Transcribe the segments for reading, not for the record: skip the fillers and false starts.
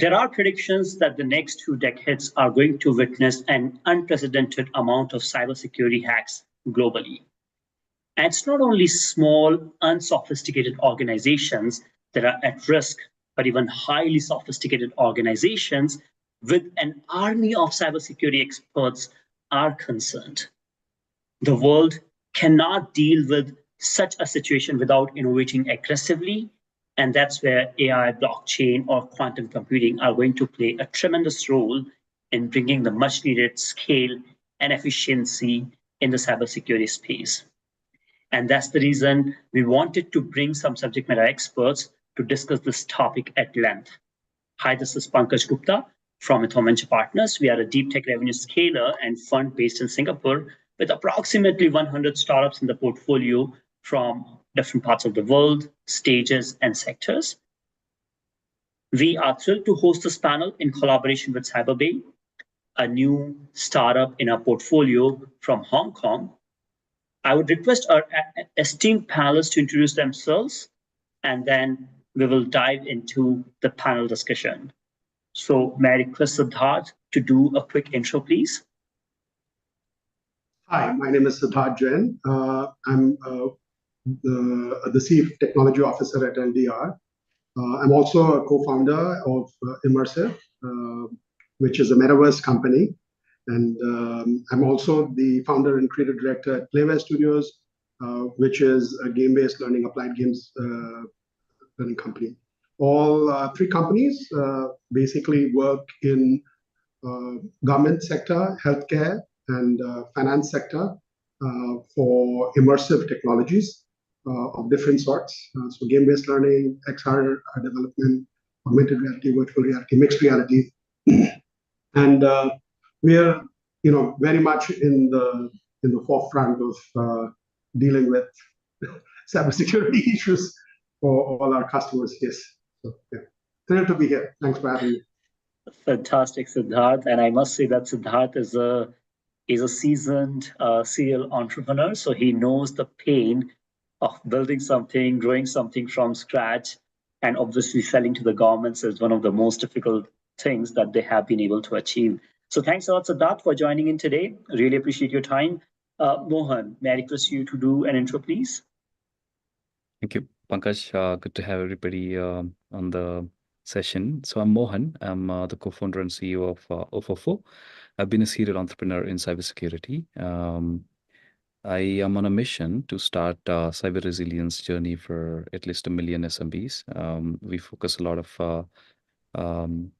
There are predictions that the next 2 decades are going to witness an unprecedented amount of cybersecurity hacks globally. And it's not only small, unsophisticated organizations that are at risk, but even highly sophisticated organizations with an army of cybersecurity experts are concerned. The world cannot deal with such a situation without innovating aggressively. And that's where AI, blockchain, or quantum computing are going to play a tremendous role in bringing the much needed scale and efficiency in the cybersecurity space. And that's the reason we wanted to bring some subject matter experts to discuss this topic at length. Hi, this is Pankaj Gupta from EthAum Venture Partners. We are a deep tech revenue scaler and fund based in Singapore with approximately 100 startups in the portfolio from different parts of the world, stages, and sectors. We are thrilled to host this panel in collaboration with CyberBay, a new startup in our portfolio from Hong Kong. I would request our esteemed panelists to introduce themselves, and then we will dive into the panel discussion. So may I request Siddharth to do a quick intro, please? Hi, my name is Siddharth Jain. I'm the Chief Technology Officer at LDR. I'm also a co-founder of Immersive, which is a metaverse company. And I'm also the founder and creative director at Playware Studios, which is a game-based learning, applied games learning company. All 3 companies basically work in government sector, healthcare, and finance sector for immersive technologies of different sorts. So game-based learning, XR development, augmented reality, virtual reality, mixed reality. And we are, very much in the forefront of dealing with cybersecurity issues for all our customers. Yes, so yeah, thrilled to be here. Thanks for having me. Fantastic, Siddharth, and I must say that Siddharth is a seasoned serial entrepreneur, so he knows the pain of building something, growing something from scratch, and obviously selling to the governments is one of the most difficult things that they have been able to achieve. So thanks a lot, Siddharth, for joining in today. Really appreciate your time. Mohan, may I request you to do an intro, please? Thank you, Pankaj. Good to have everybody on the session. So I'm Mohan. I'm the co-founder and CEO of Ofofo. I've been a serial entrepreneur in cybersecurity. I am on a mission to start a cyber resilience journey for at least 1 million SMBs. We focus a lot of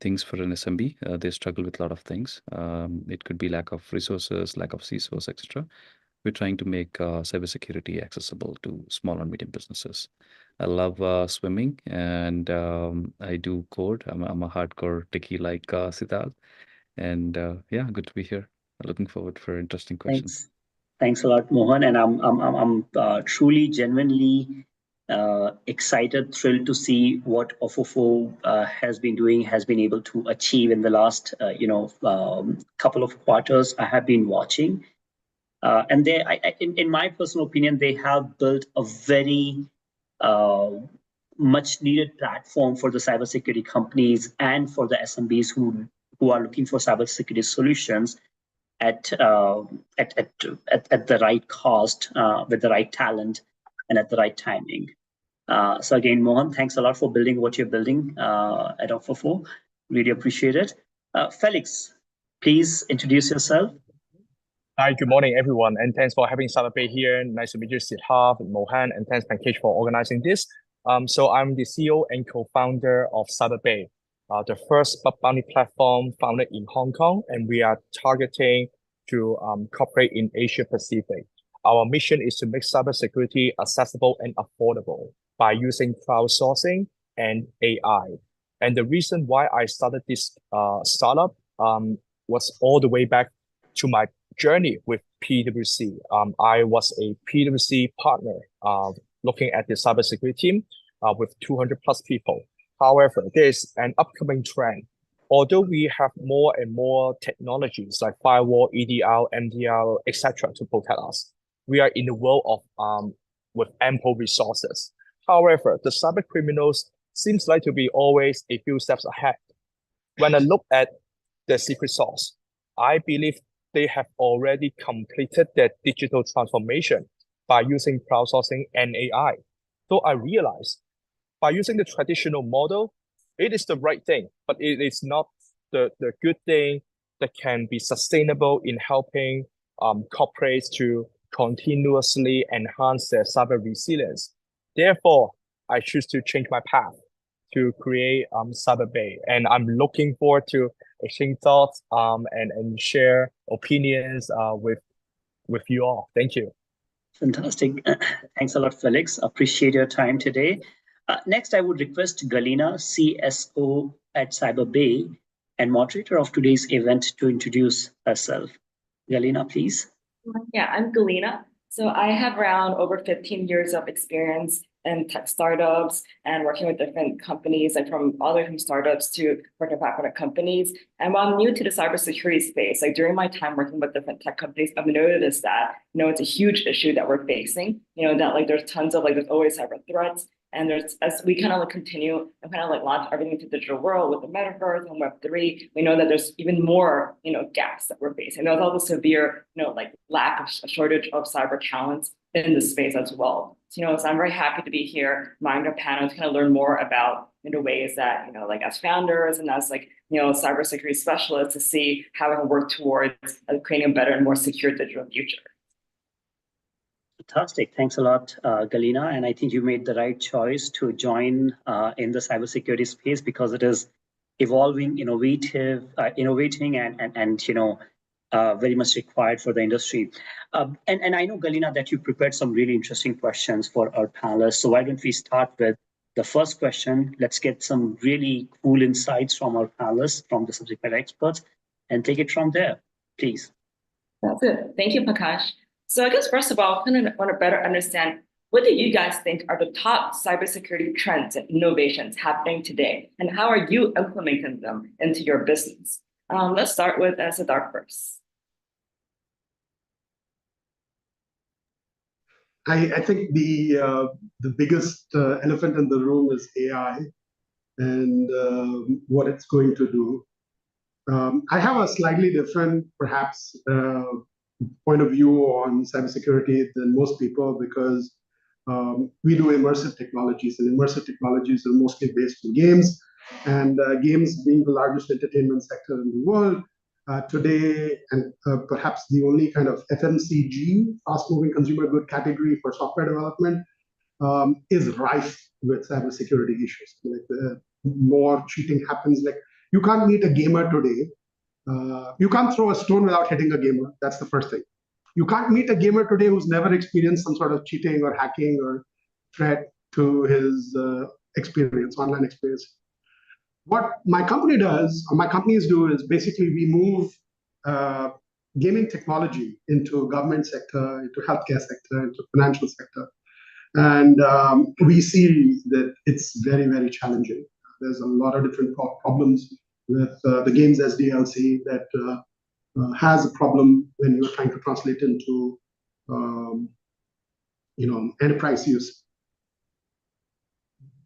things for an SMB. They struggle with a lot of things. It could be lack of resources, lack of CISOs, etc. We're trying to make cybersecurity accessible to small and medium businesses. I love swimming, and I do code. I'm a hardcore techie like Siddharth. And yeah, good to be here. Looking forward for interesting questions. Thanks a lot, Mohan. And I'm truly, genuinely excited, thrilled to see what Ofofo has been doing, has been able to achieve in the last, couple of quarters. I have been watching, and in my personal opinion, they have built a very much needed platform for the cybersecurity companies and for the SMBs who are looking for cybersecurity solutions at the right cost, with the right talent, and at the right timing. So again, Mohan, thanks a lot for building what you're building at Ofofo. Really appreciate it. Felix, please introduce yourself. Hi, good morning, everyone, and thanks for having CyberBay here. Nice to meet you, Siddharth and Mohan, and thanks, Pankaj, for organizing this. So I'm the CEO and co-founder of CyberBay, the first bug bounty platform founded in Hong Kong, and we are targeting to cooperate in Asia Pacific. Our mission is to make cybersecurity accessible and affordable by using crowdsourcing and AI. And the reason why I started this startup was all the way back to my journey with PwC. I was a PwC partner looking at the cybersecurity team with 200 plus people. However, there's an upcoming trend. Although we have more and more technologies like firewall, EDR, MDR, etc. to protect us, we are in the world of with ample resources. However, the cyber criminals seems like to be always a few steps ahead. when I look at the secret sauce, I believe they have already completed their digital transformation by using crowdsourcing and AI. So I realized by using the traditional model, it is the right thing, but it is not the good thing that can be sustainable in helping corporates to continuously enhance their cyber resilience. Therefore, I choose to change my path to create CyberBay, and I'm looking forward to exchange thoughts and share opinions with you all. Thank you. Fantastic. Thanks a lot, Felix. Appreciate your time today. Next, I would request Galina, CSO at CyberBay and moderator of today's event, to introduce herself. Galina, please. Yeah, I'm Galina. So I have around over 15 years of experience in tech startups and working with different companies, like from startups to for-profit companies. And while I'm new to the cybersecurity space, like during my time working with different tech companies, I've noticed that, it's a huge issue that we're facing, that like there's tons of there's always cyber threats. And there's, as we kind of continue and launch everything into the digital world with the metaverse and Web3, we know that there's even more, gaps that we're facing. There's also severe, lack of shortage of cyber talents in the space as well. So I'm very happy to be here, mind your panel to learn more about the ways that, as founders and as cybersecurity specialists to see how we can work towards creating a better and more secure digital future. Fantastic. Thanks a lot, Galina. And I think you made the right choice to join in the cybersecurity space because it is evolving, innovating, and very much required for the industry. And I know, Galina, that you prepared some really interesting questions for our panelists. So why don't we start with the first question? Let's get some really cool insights from our panelists, from the subject matter experts, and take it from there, please. That's good. Thank you, Prakash. So I guess first of all, I want to better understand, what do you guys think are the top cybersecurity trends and innovations happening today, and how are you implementing them into your business? Let's start with Siddharth first. I think the biggest elephant in the room is AI and what it's going to do. I have a slightly different, perhaps, point of view on cybersecurity than most people because we do immersive technologies, and immersive technologies are mostly based on games, and games being the largest entertainment sector in the world today, and perhaps the only kind of FMCG, fast-moving consumer good category for software development, is rife with cybersecurity issues. More cheating happens. You can't meet a gamer today. You can't throw a stone without hitting a gamer. That's the first thing. You can't meet a gamer today who's never experienced some sort of cheating or hacking or threat to his experience, online experience. What my company does, or my companies do, is basically we move gaming technology into government sector, into healthcare sector, into financial sector. And we see that it's very, very challenging. There's a lot of different problems with the games SDLC that has a problem when you're trying to translate into enterprise use.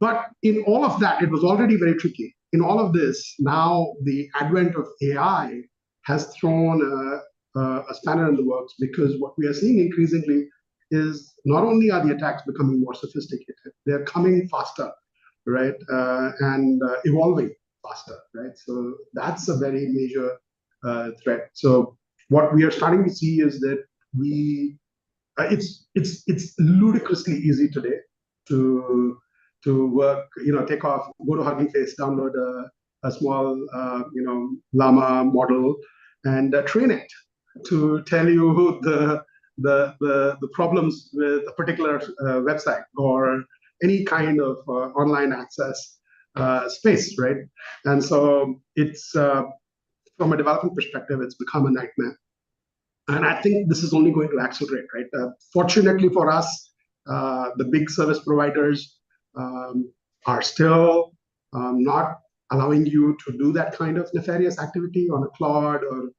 But in all of that, it was already very tricky. In all of this, now the advent of AI has thrown a spanner in the works, because what we are seeing increasingly is not only are the attacks becoming more sophisticated, they're coming faster, right, and evolving faster, right? So that's a very major threat. So what we are starting to see is that it's ludicrously easy today to work, take off, go to Hugging Face, download a small llama model and train it to tell you the problems with a particular website or any kind of online access space, right? And so it's from a development perspective, it's become a nightmare. And I think this is only going to accelerate, right? Fortunately for us, the big service providers are still not allowing you to do that kind of nefarious activity on a Claude or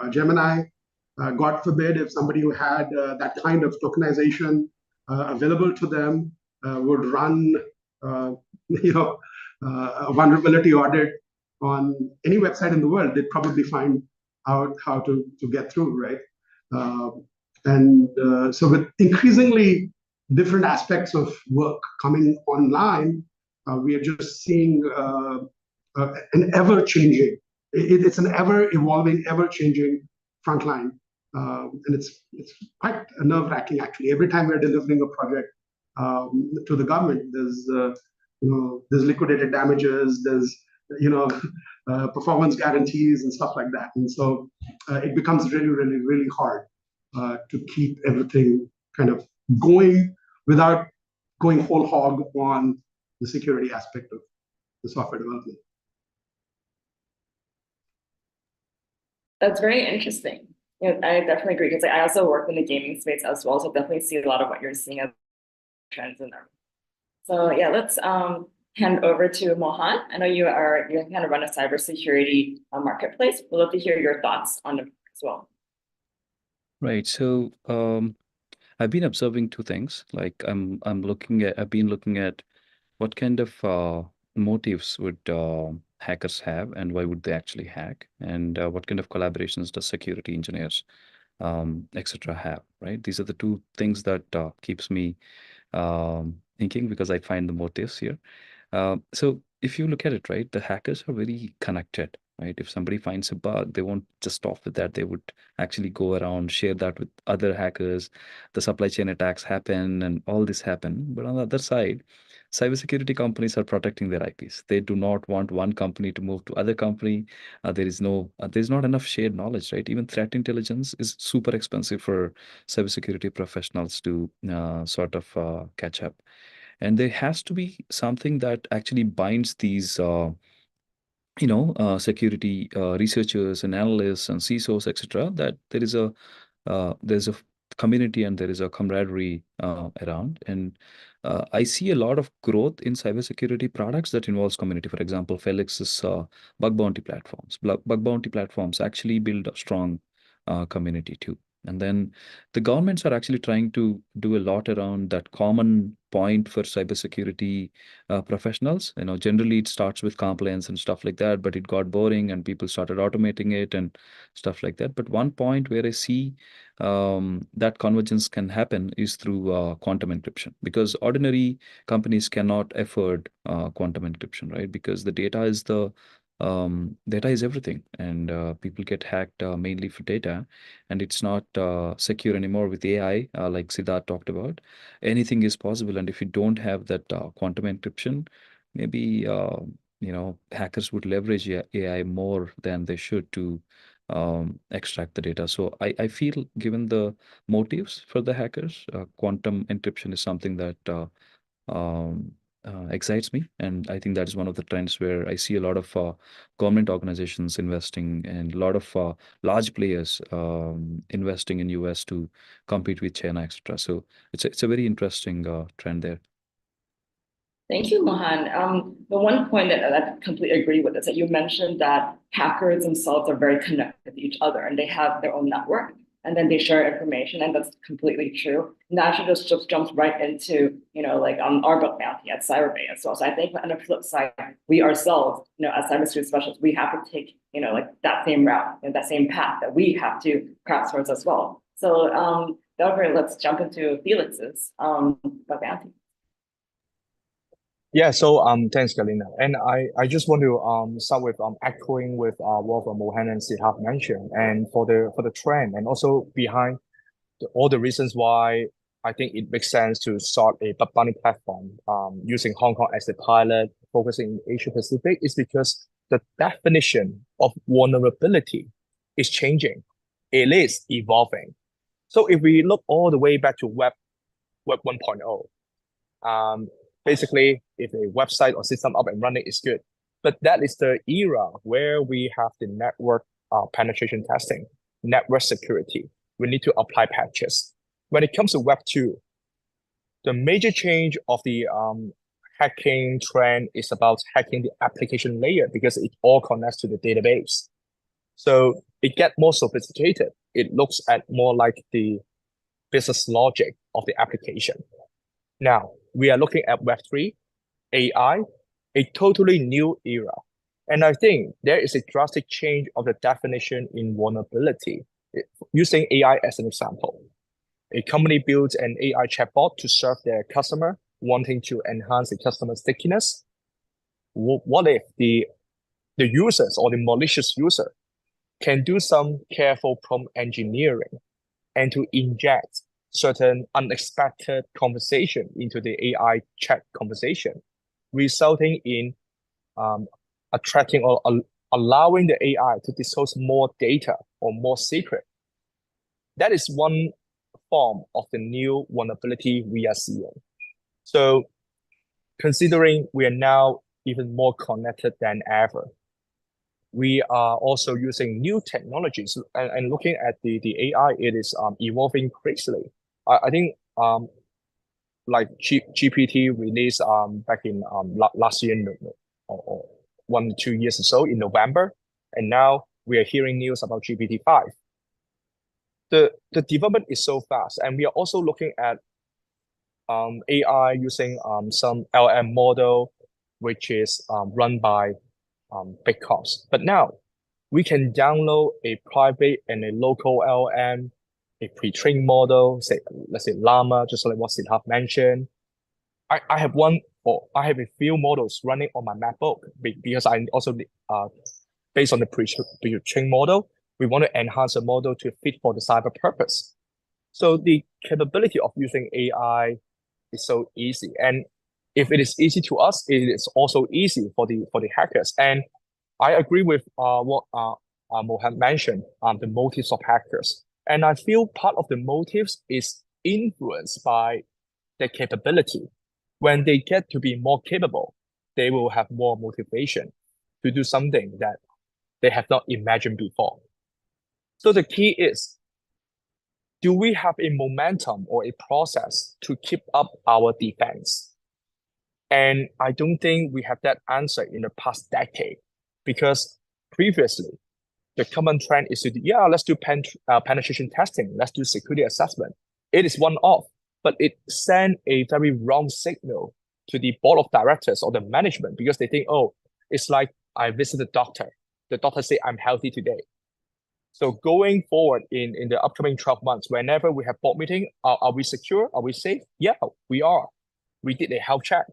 a Gemini. God forbid if somebody who had that kind of tokenization available to them would run a vulnerability audit on any website in the world, they'd probably find out how to get through, right? So with increasingly different aspects of work coming online, we are just seeing an ever-changing, it's an ever-evolving, ever-changing frontline. And it's quite nerve-wracking, actually. Every time we're delivering a project to the government, there's liquidated damages, there's performance guarantees and stuff like that. And so it becomes really, really, really hard to keep everything kind of going without going whole hog on the security aspect of the software development. That's very interesting. I definitely agree, because I also work in the gaming space as well, so definitely see a lot of what you're seeing as trends in there. So yeah, let's hand over to Mohan. I know you kind of run a cybersecurity marketplace. We'd love to hear your thoughts on it as well. Right. So I've been observing two things. Like I've been looking at what kind of motives would hackers have, and why would they actually hack, and what kind of collaborations does security engineers, etc. have, right? These are the two things that keeps me thinking, because I find the motives here. So if you look at it, right, the hackers are very connected, right? If somebody finds a bug, they won't just stop with that. They would actually go around, share that with other hackers. The supply chain attacks happen and all this happen. But on the other side, cybersecurity companies are protecting their IPs. They do not want one company to move to other company. There's not enough shared knowledge, right? Even threat intelligence is super expensive for cybersecurity professionals to sort of catch up. And there has to be something that actually binds these security researchers and analysts and CISOs, etc., that there's a community and there is a camaraderie around. And I see a lot of growth in cybersecurity products that involves community. For example, Felix's bug bounty platforms. Bug bounty platforms actually build a strong community too. And then the governments are actually trying to do a lot around that common point for cybersecurity professionals. Generally it starts with compliance and stuff like that, but it got boring and people started automating it and stuff like that. But one point where I see that convergence can happen is through quantum encryption, because ordinary companies cannot afford quantum encryption, right? Because the data is everything, and people get hacked mainly for data, and it's not secure anymore with AI, like Siddharth talked about. Anything is possible, and if you don't have that quantum encryption, maybe hackers would leverage AI more than they should to extract the data. So I feel, given the motives for the hackers, quantum encryption is something that um, excites me. And I think that is one of the trends where I see a lot of government organizations investing, and a lot of large players investing in US to compete with China, etc. So it's a very interesting trend there. Thank you, Mohan. The one point that I completely agree with is that you mentioned that hackers themselves are very connected with each other, and they have their own network, and then they share information, and that's completely true. And that actually just jumps right into, our bug bounty at CyberBay as well. So I think on the flip side, we ourselves, as cybersecurity specialists, we have to take, that same route, that same path that we have to crowdsource as well. So let's jump into Felix's bug bounty. Yeah, so thanks, Galina. And I just want to start with echoing with what Mohan and Siddharth mentioned, and for the trend, and also behind all the reasons why I think it makes sense to start a bug bounty platform using Hong Kong as the pilot, focusing in Asia Pacific, is because the definition of vulnerability is changing. It is evolving. So if we look all the way back to Web 1.0, basically, if a website or system up and running is good, but that is the era where we have the network penetration testing, network security. We need to apply patches. When it comes to Web 2, the major change of the hacking trend is about hacking the application layer, because it all connects to the database. So it gets more sophisticated. It looks at more like the business logic of the application. Now, we are looking at Web3, AI, a totally new era. And I think there is a drastic change of the definition in vulnerability. Using AI as an example, a company builds an AI chatbot to serve their customer, wanting to enhance the customer stickiness. What if the users or the malicious user can do some careful prompt engineering and to inject certain unexpected conversation into the AI chat conversation, resulting in attracting or allowing the AI to disclose more data or more secret. That is one form of the new vulnerability we are seeing. So considering we are now even more connected than ever, we are also using new technologies and looking at the AI, it is evolving crazily. I think like GPT released back in last year or 1 to 2 years or so in November, and now we are hearing news about GPT-5. The development is so fast, and we are also looking at AI using some LM model, which is run by big costs. But now we can download a private and a local LM, a pre-trained model, say let's say Llama, just like what Siddharth mentioned. I have a few models running on my MacBook because I also based on the pre-trained model, we want to enhance the model to fit for the cyber purpose. So the capability of using AI is so easy, and if it is easy to us, it is also easy for the hackers. And I agree with what Mohan mentioned, the motives of hackers. And I feel part of the motives is influenced by their capability. When they get to be more capable, they will have more motivation to do something that they have not imagined before. So the key is, do we have a momentum or a process to keep up our defense? And I don't think we have that answer in the past decade, because previously the common trend is to do, let's do penetration testing, let's do security assessment. It is one-off, but it sent a very wrong signal to the board of directors or the management, because they think, oh, it's like I visit the doctor. The doctor say I'm healthy today. So going forward in the upcoming 12 months, whenever we have board meeting, are we secure? Are we safe? Yeah, we are. We did a health check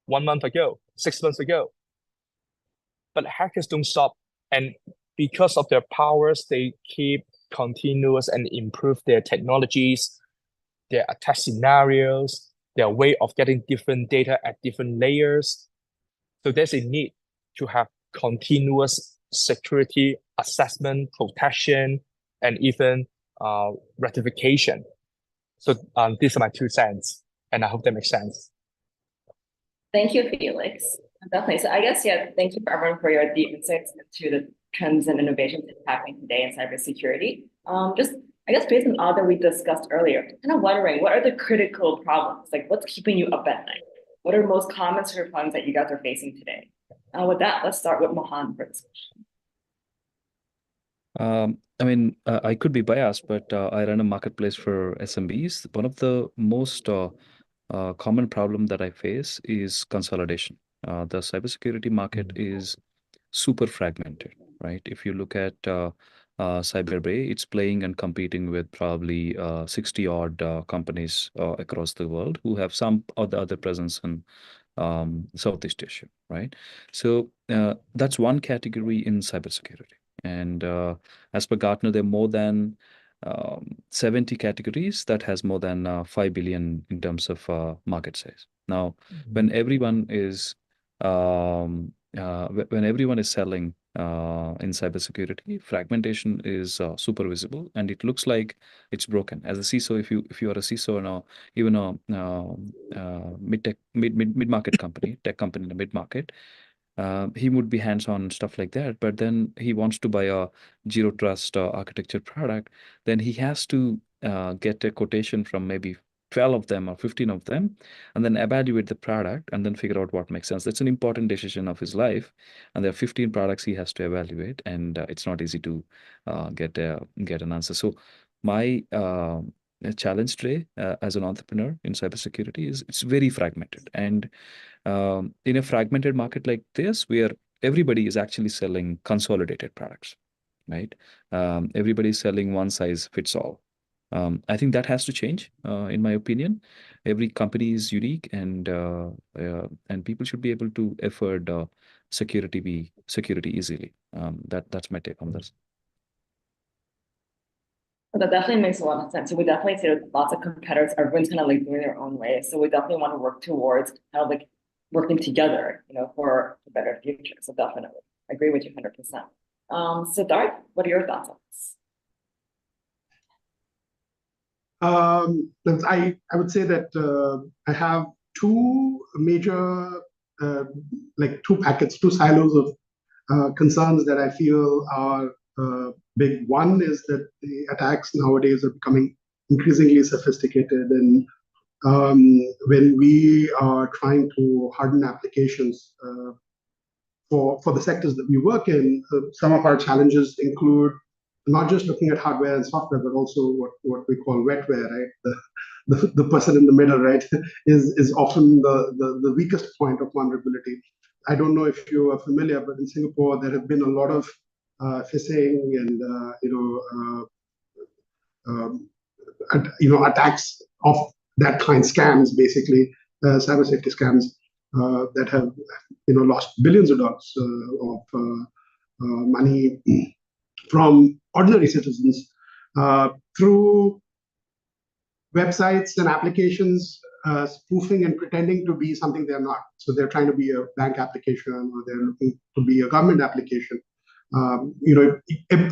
1 month ago, 6 months ago. But hackers don't stop. And because of their powers, they keep continuous and improve their technologies, their attack scenarios, their way of getting different data at different layers. So there's a need to have continuous security assessment, protection, and even rectification. So these are my 2 cents, and I hope that makes sense. Thank you, Felix. Definitely. So I guess, thank you for everyone for your deep insights into the trends and innovations that's happening today in cybersecurity. I guess based on all that we discussed earlier, kind of wondering, what are the critical problems? Like, what's keeping you up at night? What are most common sort of problems that you guys are facing today? With that, let's start with Mohan for this question. I could be biased, but I run a marketplace for SMBs. One of the most common problem that I face is consolidation. The cybersecurity market is super fragmented, right? If you look at CyberBay, it's playing and competing with probably 60 odd companies across the world who have some or the other presence in Southeast Asia, right? So that's one category in cybersecurity. And as per Gartner, there are more than 70 categories that has more than 5 billion in terms of market size. Now, when everyone is selling in cybersecurity, fragmentation is super visible, and it looks like it's broken. As a CISO, if you are a CISO or even a mid-market company, tech company in the mid-market, he would be hands-on stuff like that, but then he wants to buy a zero trust architecture product, then he has to get a quotation from maybe 12 of them or 15 of them, and then evaluate the product and then figure out what makes sense. That's an important decision of his life, and there are 15 products he has to evaluate, and it's not easy to get an answer. So my challenge today as an entrepreneur in cybersecurity is it's very fragmented, and in a fragmented market like this, where everybody is actually selling consolidated products, right? Everybody's selling one size fits all. I think that has to change, in my opinion. Every company is unique, and people should be able to afford security easily. That's my take on this. That definitely makes a lot of sense. So we definitely see lots of competitors, everyone's kind of like doing their own way. So we definitely want to work towards kind of like working together, for a better future. So definitely, I agree with you 100%. Siddharth, what are your thoughts on this? I would say that I have two major, two silos of concerns that I feel are big. One is that the attacks nowadays are becoming increasingly sophisticated, and when we are trying to harden applications for the sectors that we work in, some of our challenges include not just looking at hardware and software, but also what we call wetware, right? The person in the middle, right, is often the weakest point of vulnerability. I don't know if you are familiar, but in Singapore there have been a lot of phishing and attacks of that kind, scams, basically cyber safety scams that have lost billions of dollars of money from ordinary citizens through websites and applications spoofing and pretending to be something they're not. So they're trying to be a bank application, or they're looking to be a government application.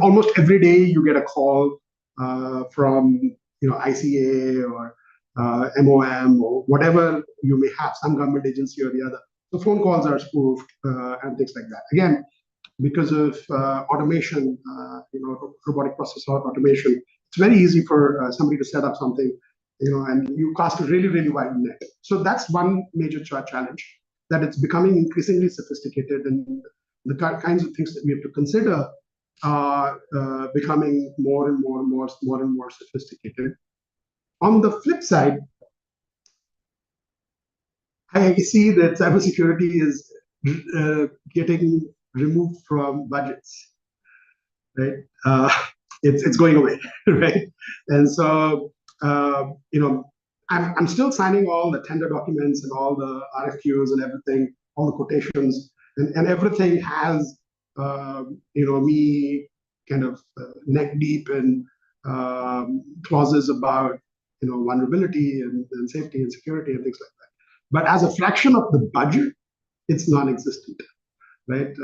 Almost every day you get a call from ICA or MOM or whatever you may have, some government agency or the other. So phone calls are spoofed and things like that. Again, because of automation, robotic process automation, it's very easy for somebody to set up something, and you cast a really, really wide net. So that's one major challenge, that it's becoming increasingly sophisticated, and the kinds of things that we have to consider are becoming more and more sophisticated. On the flip side, I see that cybersecurity is getting removed from budgets, right? It's going away, right? And so I'm still signing all the tender documents and all the RFQs and everything, all the quotations, and everything has me kind of neck deep in clauses about vulnerability and safety and security and things like that. But as a fraction of the budget, it's non-existent, right?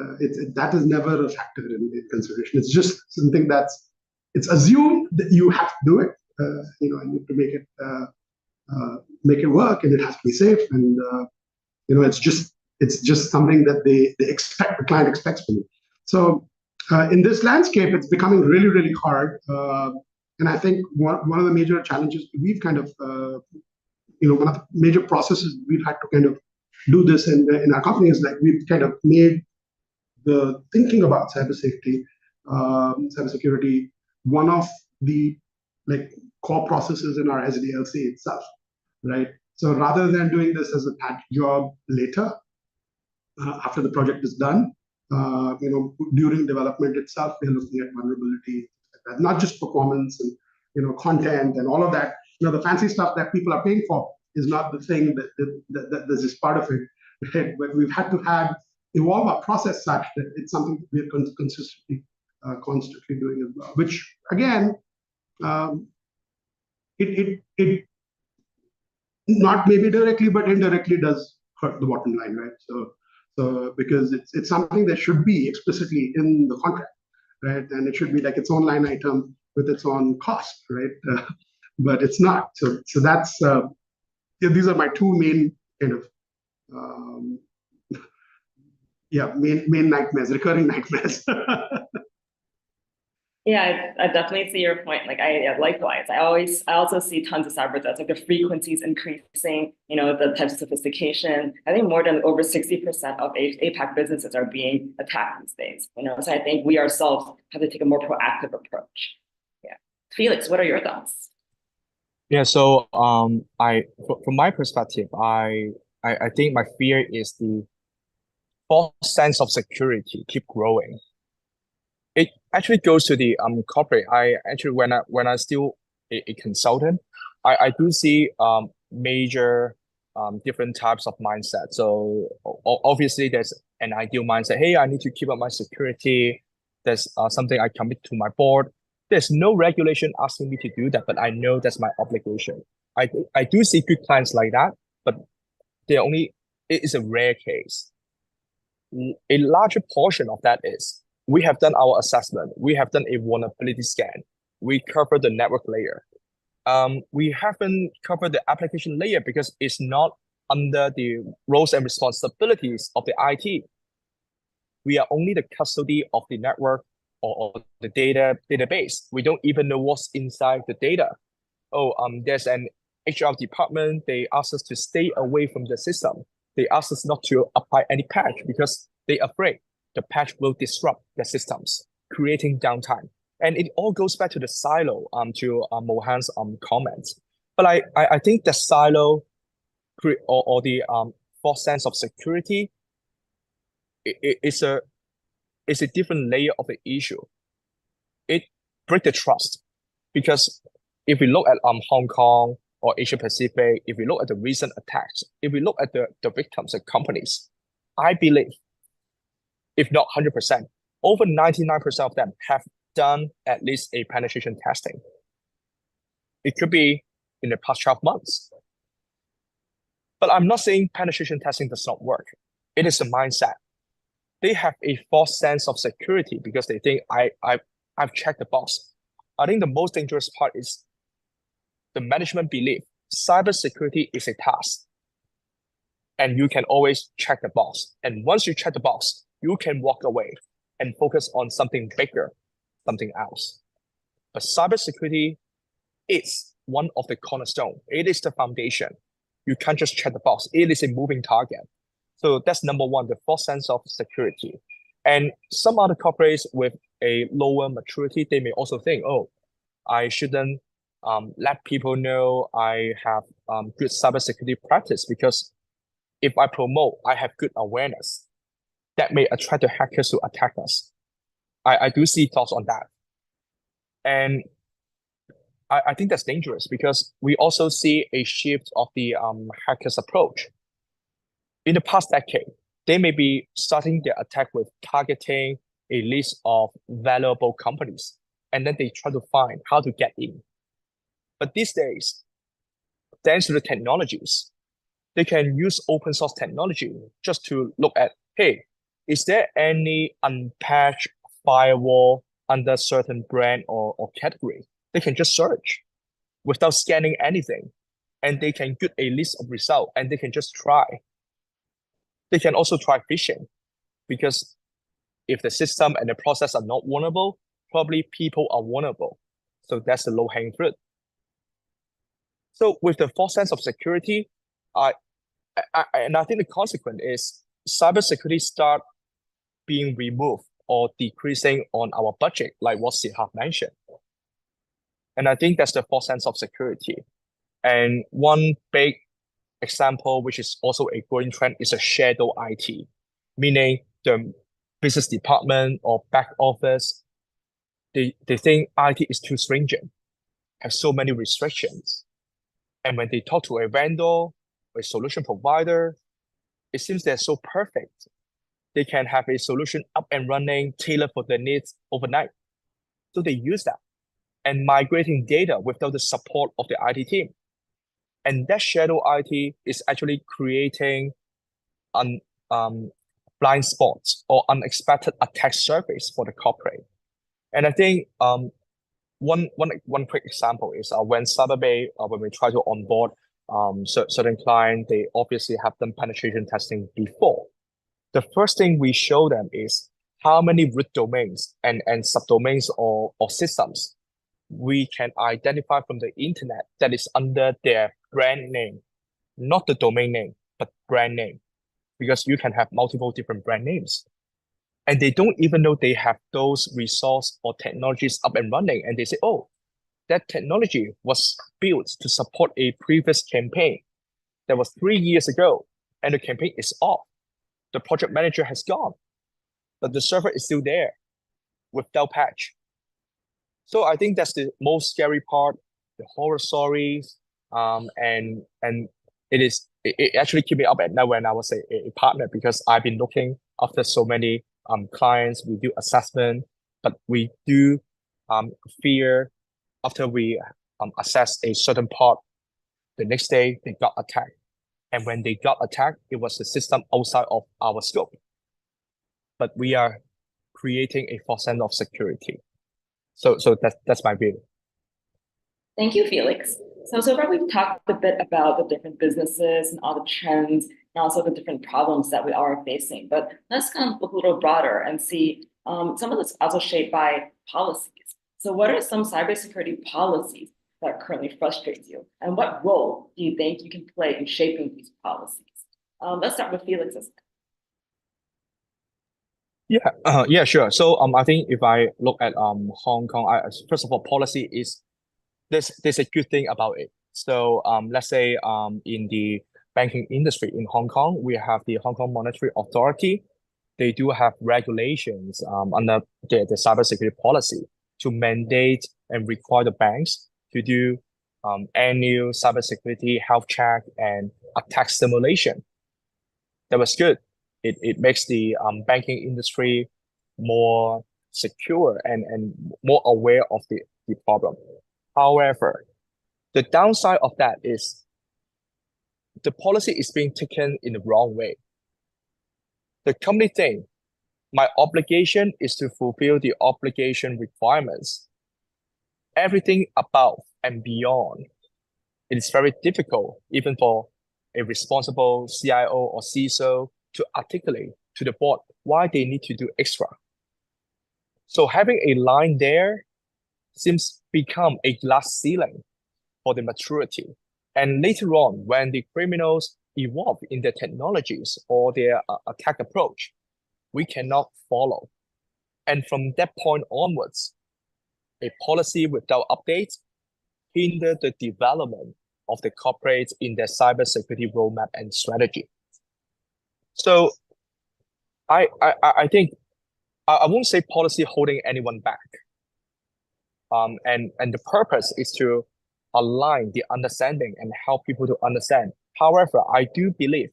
That is never a factor in consideration. It's just something it's assumed that you have to do it, and you have to make it work, and it has to be safe, and it's just something that the client expects from you. So in this landscape, it's becoming really, really hard. And I think one of the major challenges we've kind of, one of the major processes we've had to kind of do this in our company is like we've kind of made the thinking about cyber safety, cybersecurity, one of the core processes in our SDLC itself, right? So rather than doing this as a patch job later, after the project is done, during development itself, we're looking at vulnerability, not just performance and content and all of that. The fancy stuff that people are paying for is not the thing that is part of it. Right? But we've had to evolve our process such that it's something that we're constantly doing as well. Which again, it not maybe directly but indirectly does hurt the bottom line, right? So because it's something that should be explicitly in the contract, right? And it should be like its own line item with its own cost, right? But it's not. So that's these are my two main kind of main nightmares, recurring nightmares. Yeah, I definitely see your point. Likewise, I also see tons of cyber threats, like the frequency is increasing, the types of sophistication. I think more than over 60% of APAC businesses are being attacked these days. So I think we ourselves have to take a more proactive approach. Yeah. Felix, what are your thoughts? Yeah, so from my perspective, I think my fear is false sense of security keep growing. It actually goes to the corporate. I actually when I still a consultant, I do see major different types of mindset. So obviously there's an ideal mindset. Hey, I need to keep up my security. There's something I commit to my board. There's no regulation asking me to do that, but I know that's my obligation. I do see good clients like that, but it is a rare case. A larger portion of that is we have done our assessment. We have done a vulnerability scan. We cover the network layer. We haven't covered the application layer because it's not under the roles and responsibilities of the IT. We are only the custody of the network or the database. We don't even know what's inside the data. There's an HR department. They ask us to stay away from the system. They ask us not to apply any patch because they're afraid the patch will disrupt their systems, creating downtime. And it all goes back to the silo, to Mohan's comments. But I think the silo or the false sense of security is a different layer of the issue. It breaks the trust because if we look at Hong Kong or Asia Pacific, if we look at the recent attacks, if we look at the victims and companies, I believe, if not 100%, over 99% of them have done at least a penetration testing. It could be in the past 12 months. But I'm not saying penetration testing does not work. It is a mindset. They have a false sense of security because they think I've checked the box. I think the most dangerous part is the management belief cybersecurity is a task. And you can always check the box. And once you check the box, you can walk away and focus on something bigger, something else. But cybersecurity is one of the cornerstone. It is the foundation. You can't just check the box. It is a moving target. So that's number one, the false sense of security. And some other corporates with a lower maturity, they may also think, I shouldn't let people know I have good cybersecurity practice because if I promote, I have good awareness. That may attract the hackers to attack us. I do see thoughts on that. And I think that's dangerous because we also see a shift of the hackers' approach. In the past decade, they may be starting their attack with targeting a list of valuable companies, and then they try to find how to get in. But these days, thanks to the technologies, they can use open source technology just to look at, hey, is there any unpatched firewall under certain brand or category? They can just search without scanning anything, and they can get a list of results, and they can just try. They can also try phishing because if the system and the process are not vulnerable, probably people are vulnerable. So that's the low-hanging fruit. So with the false sense of security, I think the consequence is cybersecurity start being removed or decreasing on our budget, like what Siddharth mentioned. And I think that's the false sense of security. And one big example, which is also a growing trend, is a shadow IT, meaning the business department or back office, they think IT is too stringent, has so many restrictions. And when they talk to a vendor or a solution provider, it seems they're so perfect. They can have a solution up and running, tailored for their needs overnight. So they use that and migrating data without the support of the IT team. And that shadow IT is actually creating blind spots or unexpected attack surface for the corporate. And I think one quick example is when CyberBay, when we try to onboard certain clients, they obviously have done penetration testing before. The first thing we show them is how many root domains and subdomains or systems we can identify from the internet that is under their brand name, not the domain name, but brand name, because you can have multiple different brand names. And they don't even know they have those resources or technologies up and running. And they say, that technology was built to support a previous campaign that was 3 years ago, and the campaign is off. the project manager has gone, but the server is still there without patch. So I think that's the most scary part, the horror stories, and it actually keep me up at night when I was a partner, because I've been looking after so many clients. We do assessment, but we do fear after we assess a certain part, the next day they got attacked. And when they got attacked, it was the system outside of our scope. But we are creating a false sense of security. So that's my view. Thank you, Felix. So far we've talked a bit about the different businesses and all the trends and also the different problems that we are facing. But let's kind of look a little broader and see some of this also shaped by policies. So what are some cybersecurity policies that currently frustrate you? And what role do you think you can play in shaping these policies? Let's start with Felix. Yeah, sure. So I think if I look at Hong Kong, first of all, policy is there's a good thing about it. So let's say in the banking industry in Hong Kong, we have the Hong Kong Monetary Authority. They do have regulations under the cybersecurity policy to mandate and require the banks to do annual cybersecurity health check and attack simulation. That was good. It makes the banking industry more secure and more aware of the problem. However, the downside of that is the policy is being taken in the wrong way. The company think my obligation is to fulfill the obligation requirements. Everything above and beyond, it is very difficult even for a responsible CIO or CISO to articulate to the board why they need to do extra. So having a line there seems become a glass ceiling for the maturity. And later on, when the criminals evolve in their technologies or their attack approach, we cannot follow. And from that point onwards, a policy without updates hinder the development of the corporates in their cybersecurity roadmap and strategy. So I think I won't say policy holding anyone back. And the purpose is to align the understanding and help people to understand. However, I do believe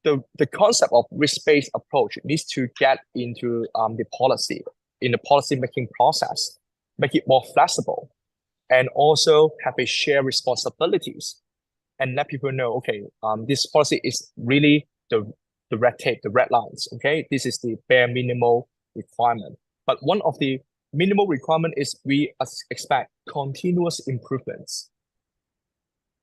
the concept of risk-based approach needs to get into the policy, in the policy-making process, make it more flexible, and also have a shared responsibilities, and let people know, okay, this policy is really the red tape, the red lines, okay? This is the bare minimal requirement. But one of the minimal requirement is we expect continuous improvements.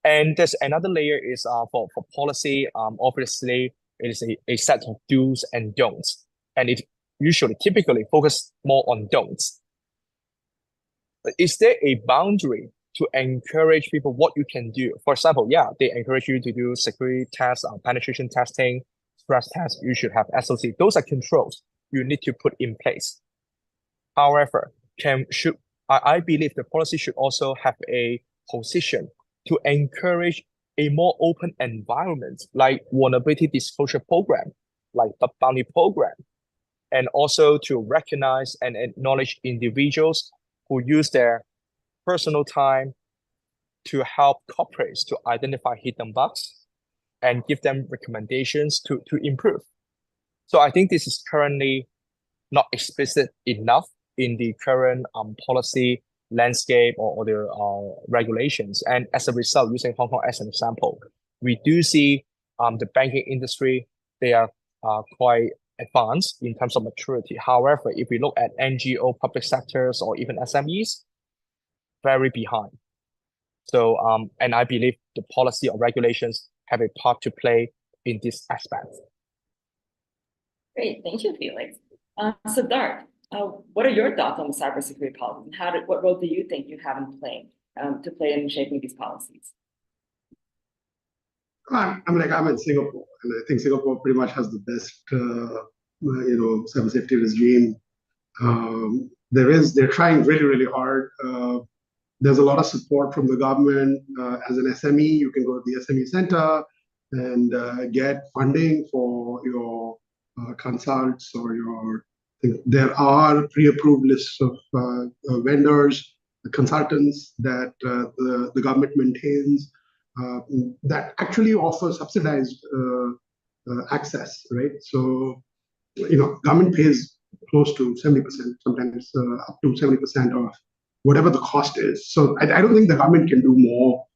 And there's another layer is for policy, obviously, it is a set of do's and don'ts. And it usually typically focus more on don'ts. But is there a boundary to encourage people what you can do? For example, yeah, they encourage you to do security tests, penetration testing, stress tests. You should have SOC. Those are controls you need to put in place. However, I believe the policy should also have a position to encourage a more open environment, like vulnerability disclosure program, like the bounty program, and also to recognize and acknowledge individuals who use their personal time to help corporates to identify hidden bugs and give them recommendations to improve. So I think this is currently not explicit enough in the current policy landscape or the regulations. And as a result, using Hong Kong as an example, we do see the banking industry, they are quite advanced in terms of maturity. However, if we look at NGO, public sectors, or even SMEs, very behind. So, and I believe the policy or regulations have a part to play in this aspect. Great, thank you, Felix. Siddharth, what are your thoughts on the cybersecurity policy, and what role do you think you have in in shaping these policies? I'm in Singapore, and I think Singapore pretty much has the best, cyber safety regime. They're trying really, really hard. There's a lot of support from the government. As an SME, you can go to the SME center. and get funding for your consults or your. There are pre-approved lists of vendors, consultants that the government maintains that actually offer subsidized access, right? So, government pays close to 70%, sometimes up to 70% of whatever the cost is. So I don't think the government can do more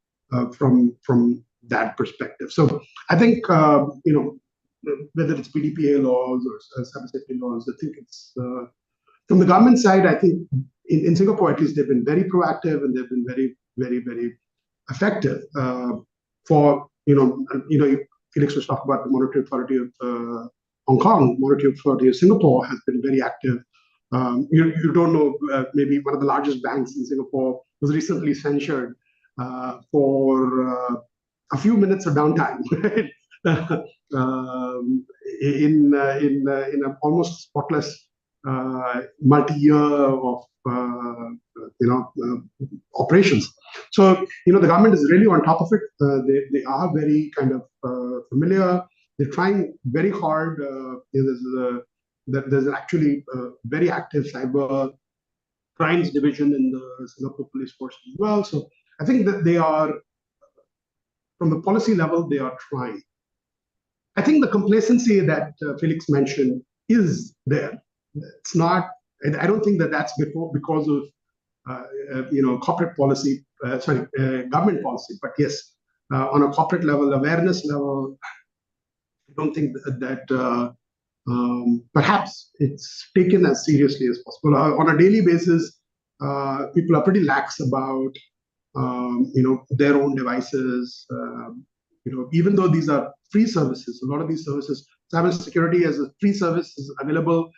from that perspective. So I think, whether it's PDPA laws or cyber safety laws, I think it's, from the government side, I think in Singapore, at least, they've been very proactive and they've been very, very, very effective for, Felix was talking about the Monetary Authority of Hong Kong. Monetary Authority of Singapore has been very active. You don't know, maybe one of the largest banks in Singapore was recently censured for a few minutes of downtime, right? In an almost spotless multi-year of operations. So the government is really on top of it. They are very kind of familiar. They're trying very hard. There's actually a very active cyber crimes division in the Singapore police force as well. So I think that they are, from the policy level, they are trying. I think the complacency that Felix mentioned is there. It's not. I don't think that that's because of corporate policy, government policy. But yes, on a corporate level, awareness level, I don't think that perhaps it's taken as seriously as possible. On a daily basis, people are pretty lax about their own devices. Even though these are free services, a lot of these services, cybersecurity as a free service is available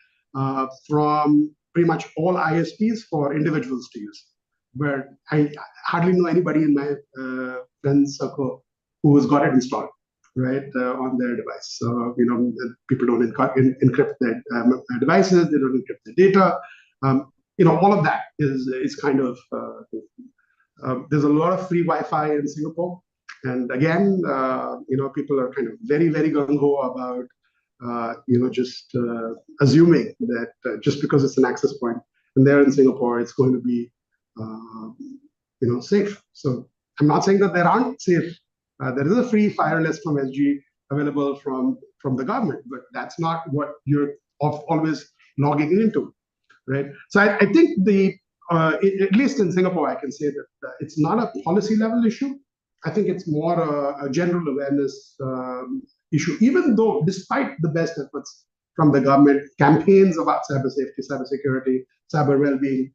from pretty much all ISPs for individuals to use. Where I hardly know anybody in my friends circle who has got it installed, right, on their device. So people don't encrypt their devices, they don't encrypt their data. All of that is kind of there's a lot of free Wi-Fi in Singapore, and again, people are kind of very, very gung-ho about just assuming that just because it's an access point and they're in Singapore, it's going to be safe. So I'm not saying that there aren't safe. There is a free FireLess from SG available from the government, but that's not what you're always logging into, right? So I think at least in Singapore, I can say that it's not a policy level issue. I think it's more a general awareness issue, even though despite the best efforts from the government, campaigns about cyber safety, cyber security, cyber well-being,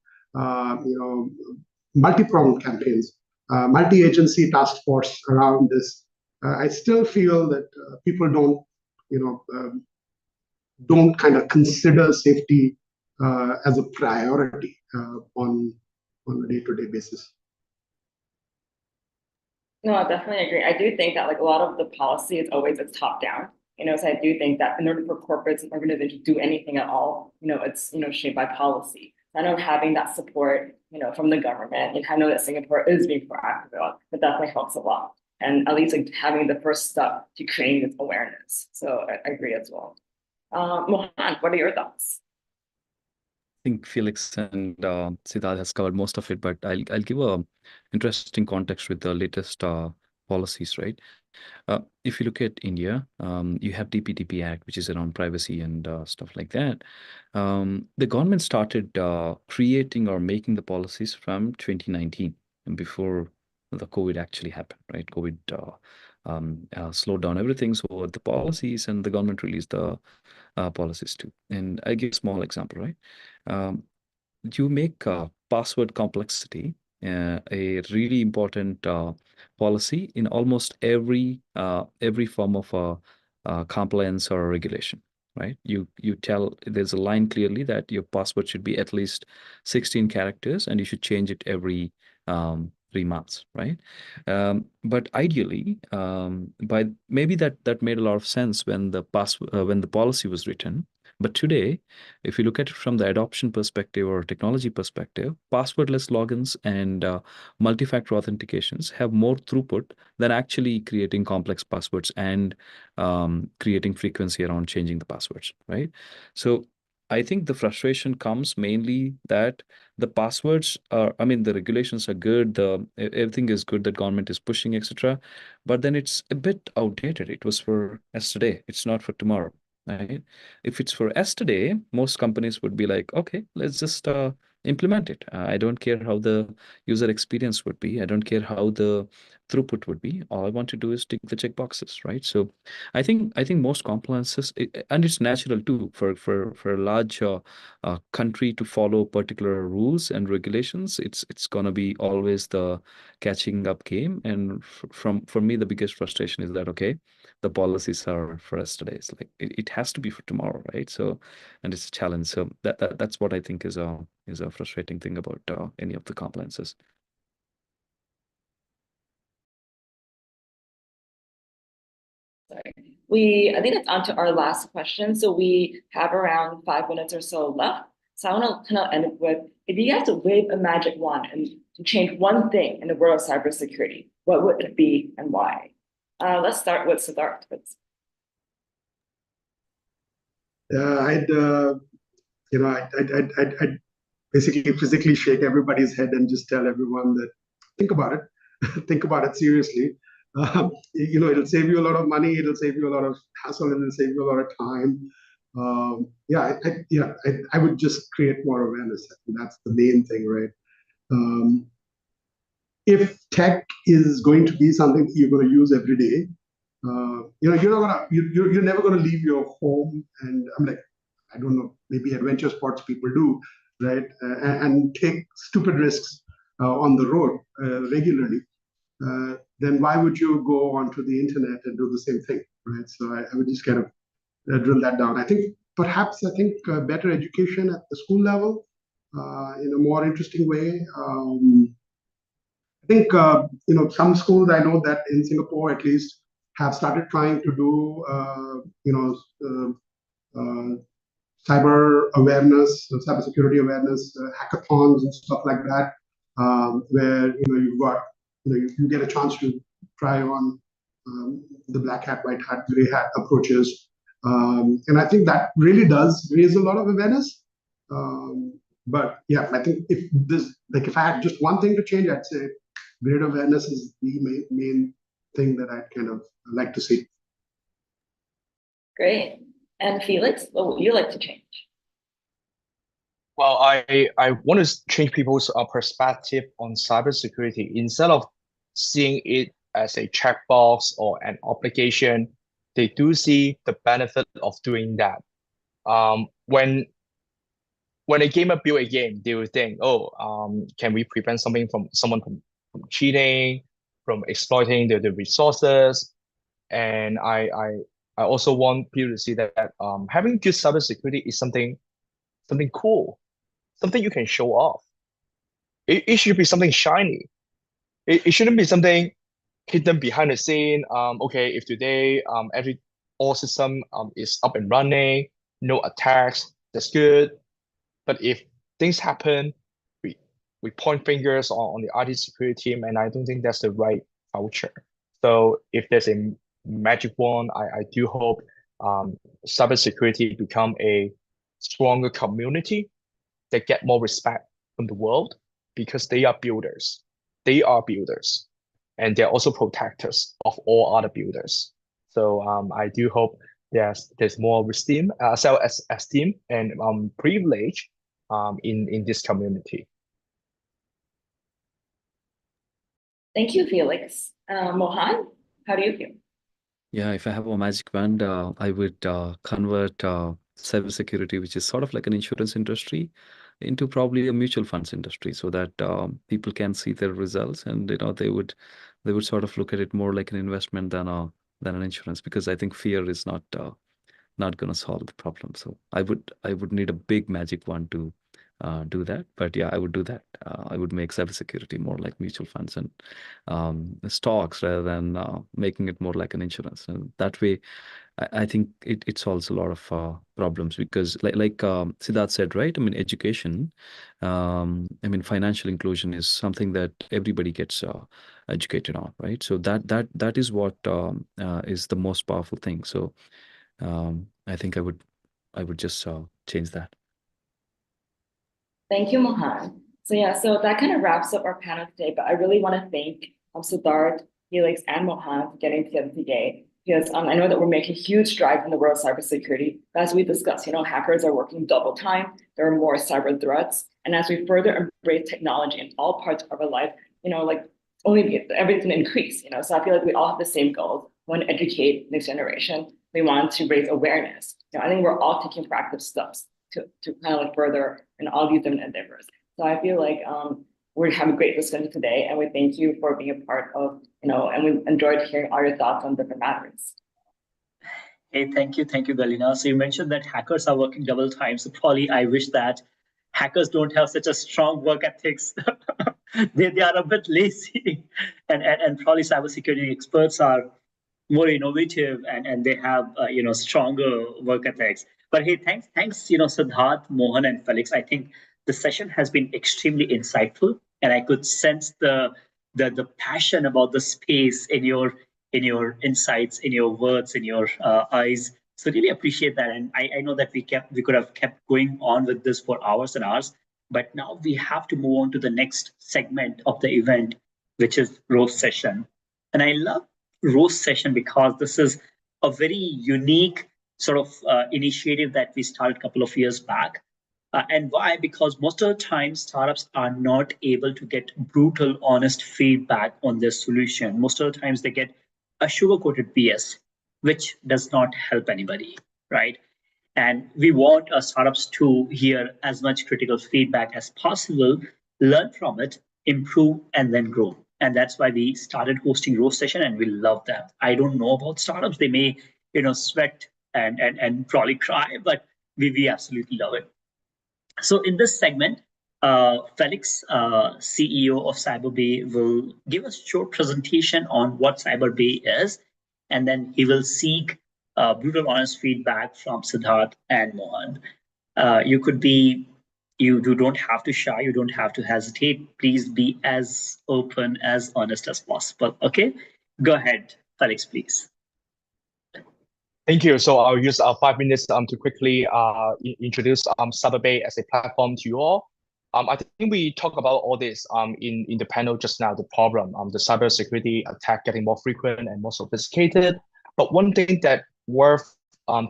multi-pronged campaigns, multi-agency task force around this, I still feel that people don't kind of consider safety as a priority on a day-to-day basis. No, I definitely agree. I do think that a lot of the policy is always top down. So I do think that in order for corporates and organizations to do anything at all, it's shaped by policy. I know having that support, from the government, and I know that Singapore is being proactive about it, definitely helps a lot. And at least having the first step to creating this awareness. So I agree as well. Mohan, what are your thoughts? I think Felix and Siddharth has covered most of it, but I'll give a interesting context with the latest policies, right? If you look at India, you have DPDP Act, which is around privacy and stuff like that. The government started creating or making the policies from 2019, and before the COVID actually happened, right? COVID slowed down everything. So the policies and the government released the policies too. And I give a small example, right? You make password complexity a really important policy in almost every form of compliance or regulation, right? You tell, there's a line clearly that your password should be at least 16 characters and you should change it every 3 months, right? But ideally, by maybe that made a lot of sense when the policy was written. But today, if you look at it from the adoption perspective or technology perspective, passwordless logins and multi-factor authentications have more throughput than actually creating complex passwords and creating frequency around changing the passwords, right? So I think the frustration comes mainly that the passwords are, I mean, the regulations are good, everything is good, the government is pushing, etc. But then it's a bit outdated. It was for yesterday, it's not for tomorrow, right? If it's for yesterday, most companies would be like, okay, let's just implement it. I don't care how the user experience would be. I don't care how the throughput would be. All I want to do is tick the check boxes, right? So I think most compliances, and it's natural too for a large country to follow particular rules and regulations. It's gonna be always the catching up game. And for me, the biggest frustration is that okay, the policies are for yesterday. It's like it has to be for tomorrow, right? So, and it's a challenge. So that's what I think is a frustrating thing about any of the compliances. Sorry. I think that's on to our last question. So we have around 5 minutes or so left. So I want to kind of end it with, if you had to wave a magic wand and to change one thing in the world of cybersecurity, what would it be and why? Let's start with Siddharth. I'd basically physically shake everybody's head and just tell everyone that think about it, think about it seriously. It'll save you a lot of money, it'll save you a lot of hassle, it'll save you a lot of time. I would just create more awareness. I think that's the main thing, right? If tech is going to be something that you're going to use every day, you're never going to leave your home. And I'm like, I don't know, maybe adventure sports people do, right? And take stupid risks on the road regularly. Then why would you go onto the internet and do the same thing, right? So I would just kind of drill that down. I think better education at the school level in a more interesting way. I think some schools, I know that in Singapore at least, have started trying to do cyber awareness, cybersecurity awareness, hackathons and stuff like that, where you get a chance to try on the black hat, white hat, gray hat approaches, and I think that really does raise a lot of awareness. But yeah, I think if I had just one thing to change, I'd say greater awareness is the main thing that I'd kind of like to see. Great. And Felix, what would you like to change? Well, I want to change people's perspective on cybersecurity. Instead of seeing it as a checkbox or an obligation, they do see the benefit of doing that. When a gamer build a game, they will think, can we prevent someone from cheating, from exploiting the resources? And I also want people to see that having good cybersecurity is something cool, something you can show off. It should be something shiny. It shouldn't be something hidden behind the scene. Okay, if today all system is up and running, no attacks, that's good. But if things happen, we point fingers on the IT security team, and I don't think that's the right culture. So if there's a magic wand, I do hope cybersecurity become a stronger community that get more respect from the world, because they are builders. They are builders, and they're also protectors of all other builders. So I do hope there's more esteem, self-esteem and privilege in this community. Thank you, Felix. Mohan, how do you feel? Yeah, if I have a magic wand, I would convert cybersecurity, which is sort of like an insurance industry, into probably a mutual funds industry, so that people can see their results, and they would sort of look at it more like an investment than an insurance, because I think fear is not going to solve the problem. So I would need a big magic wand to do that. But yeah, I would do that. I would make cybersecurity more like mutual funds and stocks, rather than making it more like an insurance. And that way, I think it solves a lot of problems because like Siddharth said, right? I mean, education, I mean, financial inclusion is something that everybody gets educated on, right? So that is what is the most powerful thing. So I think I would just change that. Thank you, Mohan. So yeah, so that kind of wraps up our panel today, but I really want to thank Siddharth, Felix, and Mohan for getting together today because I know that we're making huge strides in the world of cybersecurity. But as we discussed, hackers are working double time. There are more cyber threats. And as we further embrace technology in all parts of our life, like everything's going to increase, So I feel like we all have the same goals. We want to educate next generation. We want to raise awareness. I think we're all taking proactive steps to kind of like further in all these different endeavors. So I feel like we're having a great discussion today, and we thank you for being a part of, and we enjoyed hearing all your thoughts on different matters. Hey, thank you, Galina. So you mentioned that hackers are working double time. So probably I wish that hackers don't have such a strong work ethics. they are a bit lazy, and probably cybersecurity experts are more innovative and they have stronger work ethics. But hey, thanks Siddharth, Mohan, and Felix. I think the session has been extremely insightful, and I could sense the passion about the space in your insights, in your words, in your eyes. So really appreciate that, and I know that we could have kept going on with this for hours and hours, but now we have to move on to the next segment of the event, which is roast session. And I love roast session because this is a very unique sort of initiative that we started a couple of years back. And why? Because most of the time, startups are not able to get brutal, honest feedback on their solution. Most of the times, they get a sugar-coated BS, which does not help anybody, right? And we want our startups to hear as much critical feedback as possible, learn from it, improve, and then grow. And that's why we started hosting roast session, and we love that. I don't know about startups; they may, sweat and probably cry, but we absolutely love it. So in this segment, Felix, CEO of CyberBay, will give us a short presentation on what CyberBay is, and then he will seek brutal, honest feedback from Siddharth and Mohan. You don't have to shy, you don't have to hesitate. Please be as open, as honest as possible. Okay, go ahead, Felix, please. Thank you. So I'll use 5 minutes to quickly introduce CyberBay as a platform to you all. I think we talked about all this in the panel just now, the problem, the cybersecurity attack getting more frequent and more sophisticated. But one thing that worth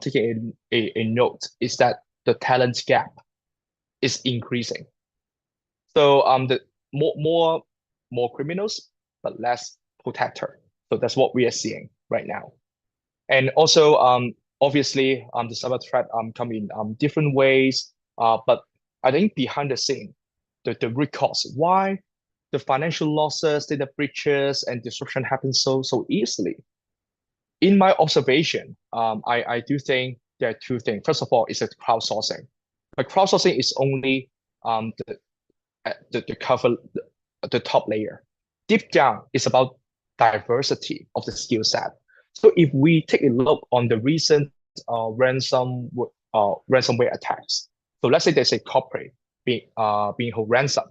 taking a note is that the talent gap is increasing. So the more criminals, but less protector. So that's what we are seeing right now. And also, obviously, the cyber threat come in different ways. But I think behind the scene, the root cause, why the financial losses, data breaches, and disruption happen so easily. In my observation, I do think there are two things. First of all, it's a crowdsourcing. But crowdsourcing is only the cover, the top layer. Deep down, it's about diversity of the skill set. So if we take a look on the recent ransomware attacks, so let's say there's a corporate being held ransom,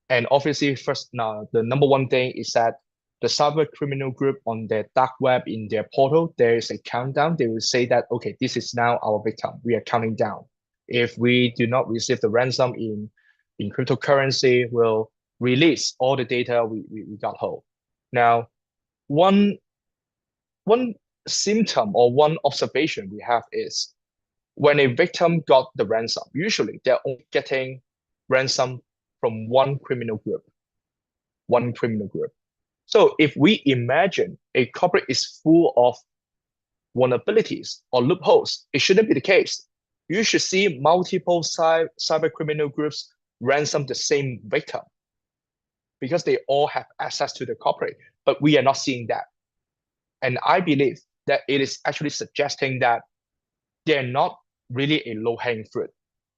and obviously first now the number one thing is that the cyber criminal group on their dark web in their portal, there is a countdown. They will say that, okay, this is now our victim. We are counting down. If we do not receive the ransom in cryptocurrency, we'll release all the data we got hold. Now, one symptom or one observation we have is when a victim got the ransom, usually they're only getting ransom from one criminal group. So if we imagine a corporate is full of vulnerabilities or loopholes, it shouldn't be the case. You should see multiple cyber criminal groups ransom the same victim because they all have access to the corporate, but we are not seeing that. And I believe that it is actually suggesting that they're not really a low-hanging fruit,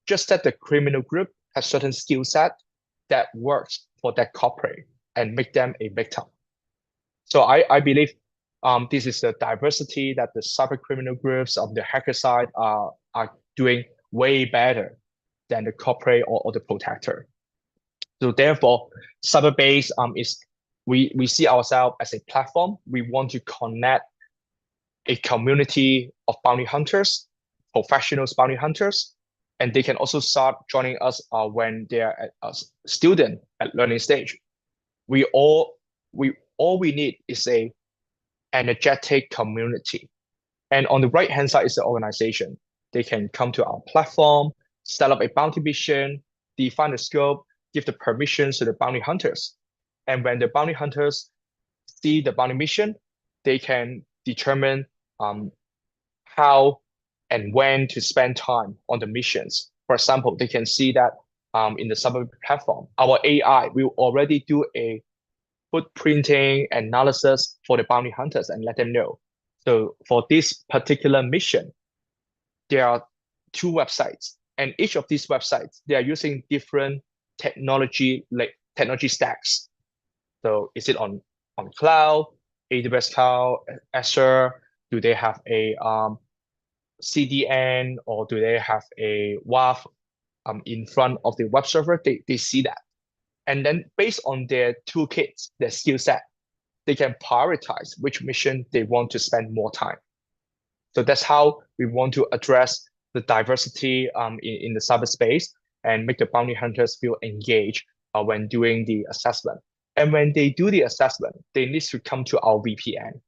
just that the criminal group has certain skill set that works for that corporate and make them a victim. So I believe This is the diversity that the cyber criminal groups of the hacker side are doing way better than the corporate or the protector. So therefore, CyberBay is we see ourselves as a platform. We want to connect a community of bounty hunters, professionals bounty hunters, and they can also start joining us when they are a student at learning stage. All we need is a energetic community. And on the right-hand side is the organization. They can come to our platform, set up a bounty mission, define the scope, give the permissions to the bounty hunters. And when the bounty hunters see the bounty mission, they can determine how and when to spend time on the missions. For example, they can see that in the CyberBay platform, our AI will already do a footprinting analysis for the bounty hunters and let them know. So for this particular mission, there are 2 websites, and each of these websites, they are using different technology stacks. So is it on cloud, AWS cloud, Azure? Do they have a CDN, or do they have a WAF in front of the web server? They see that. And then based on their toolkits, their skill set, they can prioritize which mission they want to spend more time. So that's how we want to address the diversity in the cyberspace and make the bounty hunters feel engaged when doing the assessment. And when they do the assessment, they need to come to our VPN.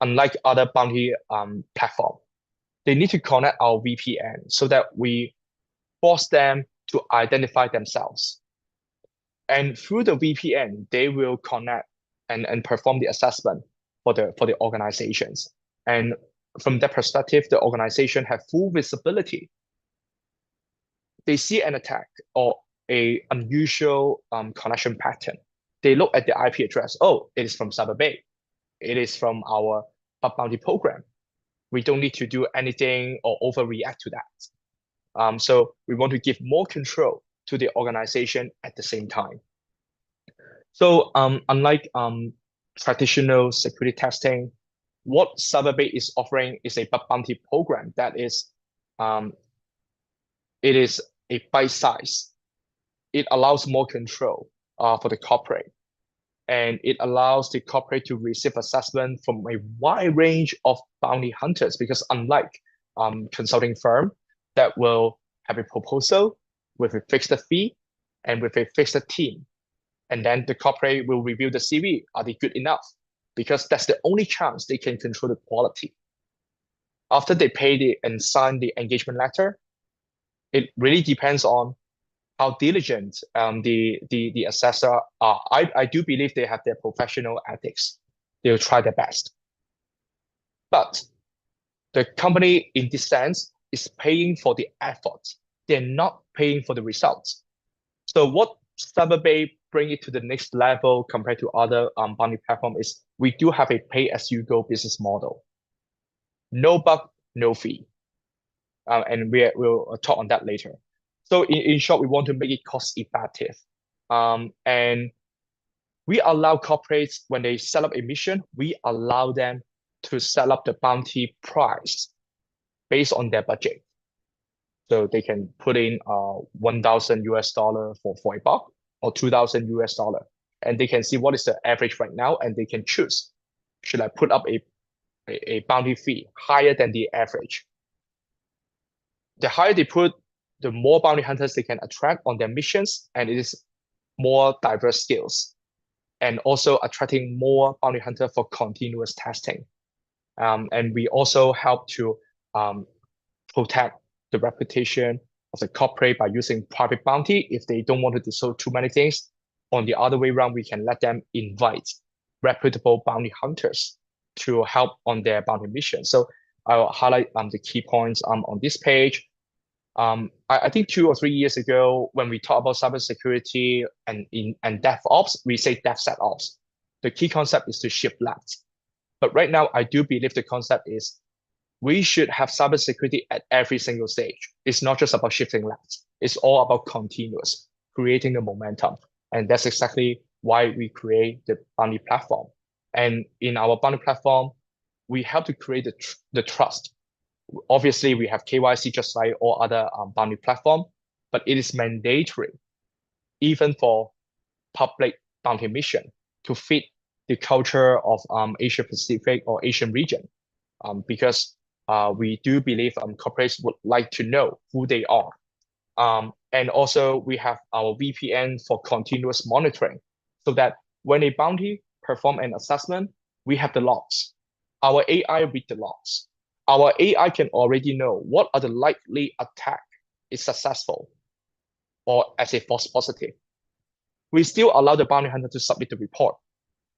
Unlike other bounty platform, they need to connect our VPN so that we force them to identify themselves. And through the VPN, they will connect and perform the assessment for the organizations. And from that perspective, the organization have full visibility. They see an attack or a unusual connection pattern. They look at the IP address. Oh, it is from CyberBay. It is from our bug bounty program. We don't need to do anything or overreact to that. So we want to give more control to the organization at the same time. So unlike traditional security testing, what CyberBay is offering is a bug bounty program that is, it is a bite size. It allows more control for the corporate, and it allows the corporate to receive assessment from a wide range of bounty hunters, because unlike consulting firm that will have a proposal with a fixed fee and with a fixed team, and then the corporate will review the CV. Are they good enough? Because that's the only chance they can control the quality. After they pay and sign the engagement letter, it really depends on how diligent the assessor are. I do believe they have their professional ethics. They'll try their best. But the company, in this sense, is paying for the effort. They're not paying for the results. So what CyberBay bring it to the next level compared to other bounty platform is we do have a pay-as-you-go business model. No bug, no fee. And we'll talk on that later. So in short, we want to make it cost effective. And we allow corporates, when they set up a mission, we allow them to set up the bounty price based on their budget. So they can put in $1,000 for a bug, or $2,000, and they can see what is the average right now, and they can choose, should I put up a bounty fee higher than the average? The higher they put, the more bounty hunters they can attract on their missions, and it is more diverse skills, and also attracting more bounty hunter for continuous testing. And we also help to protect the reputation of the corporate by using private bounty if they don't want to disclose too many things. On the other way around, we can let them invite reputable bounty hunters to help on their bounty mission. So I'll highlight the key points on this page. I think 2 or 3 years ago, when we talk about cybersecurity and DevOps, we say DevSecOps. The key concept is to shift left. But right now, I do believe the concept is we should have cybersecurity at every single stage. It's not just about shifting left. It's all about continuous, creating the momentum. And that's exactly why we create the bounty platform. And in our bounty platform, we help to create the trust. Obviously, we have KYC just like all other bounty platform, but it is mandatory, even for public bounty mission, to fit the culture of Asia Pacific or Asian region, because we do believe corporates would like to know who they are. And also we have our VPN for continuous monitoring, so that when a bounty perform an assessment, we have the logs. Our AI read the logs. Our AI can already know what are the likely attack is successful or as a false positive. We still allow the bounty hunter to submit the report,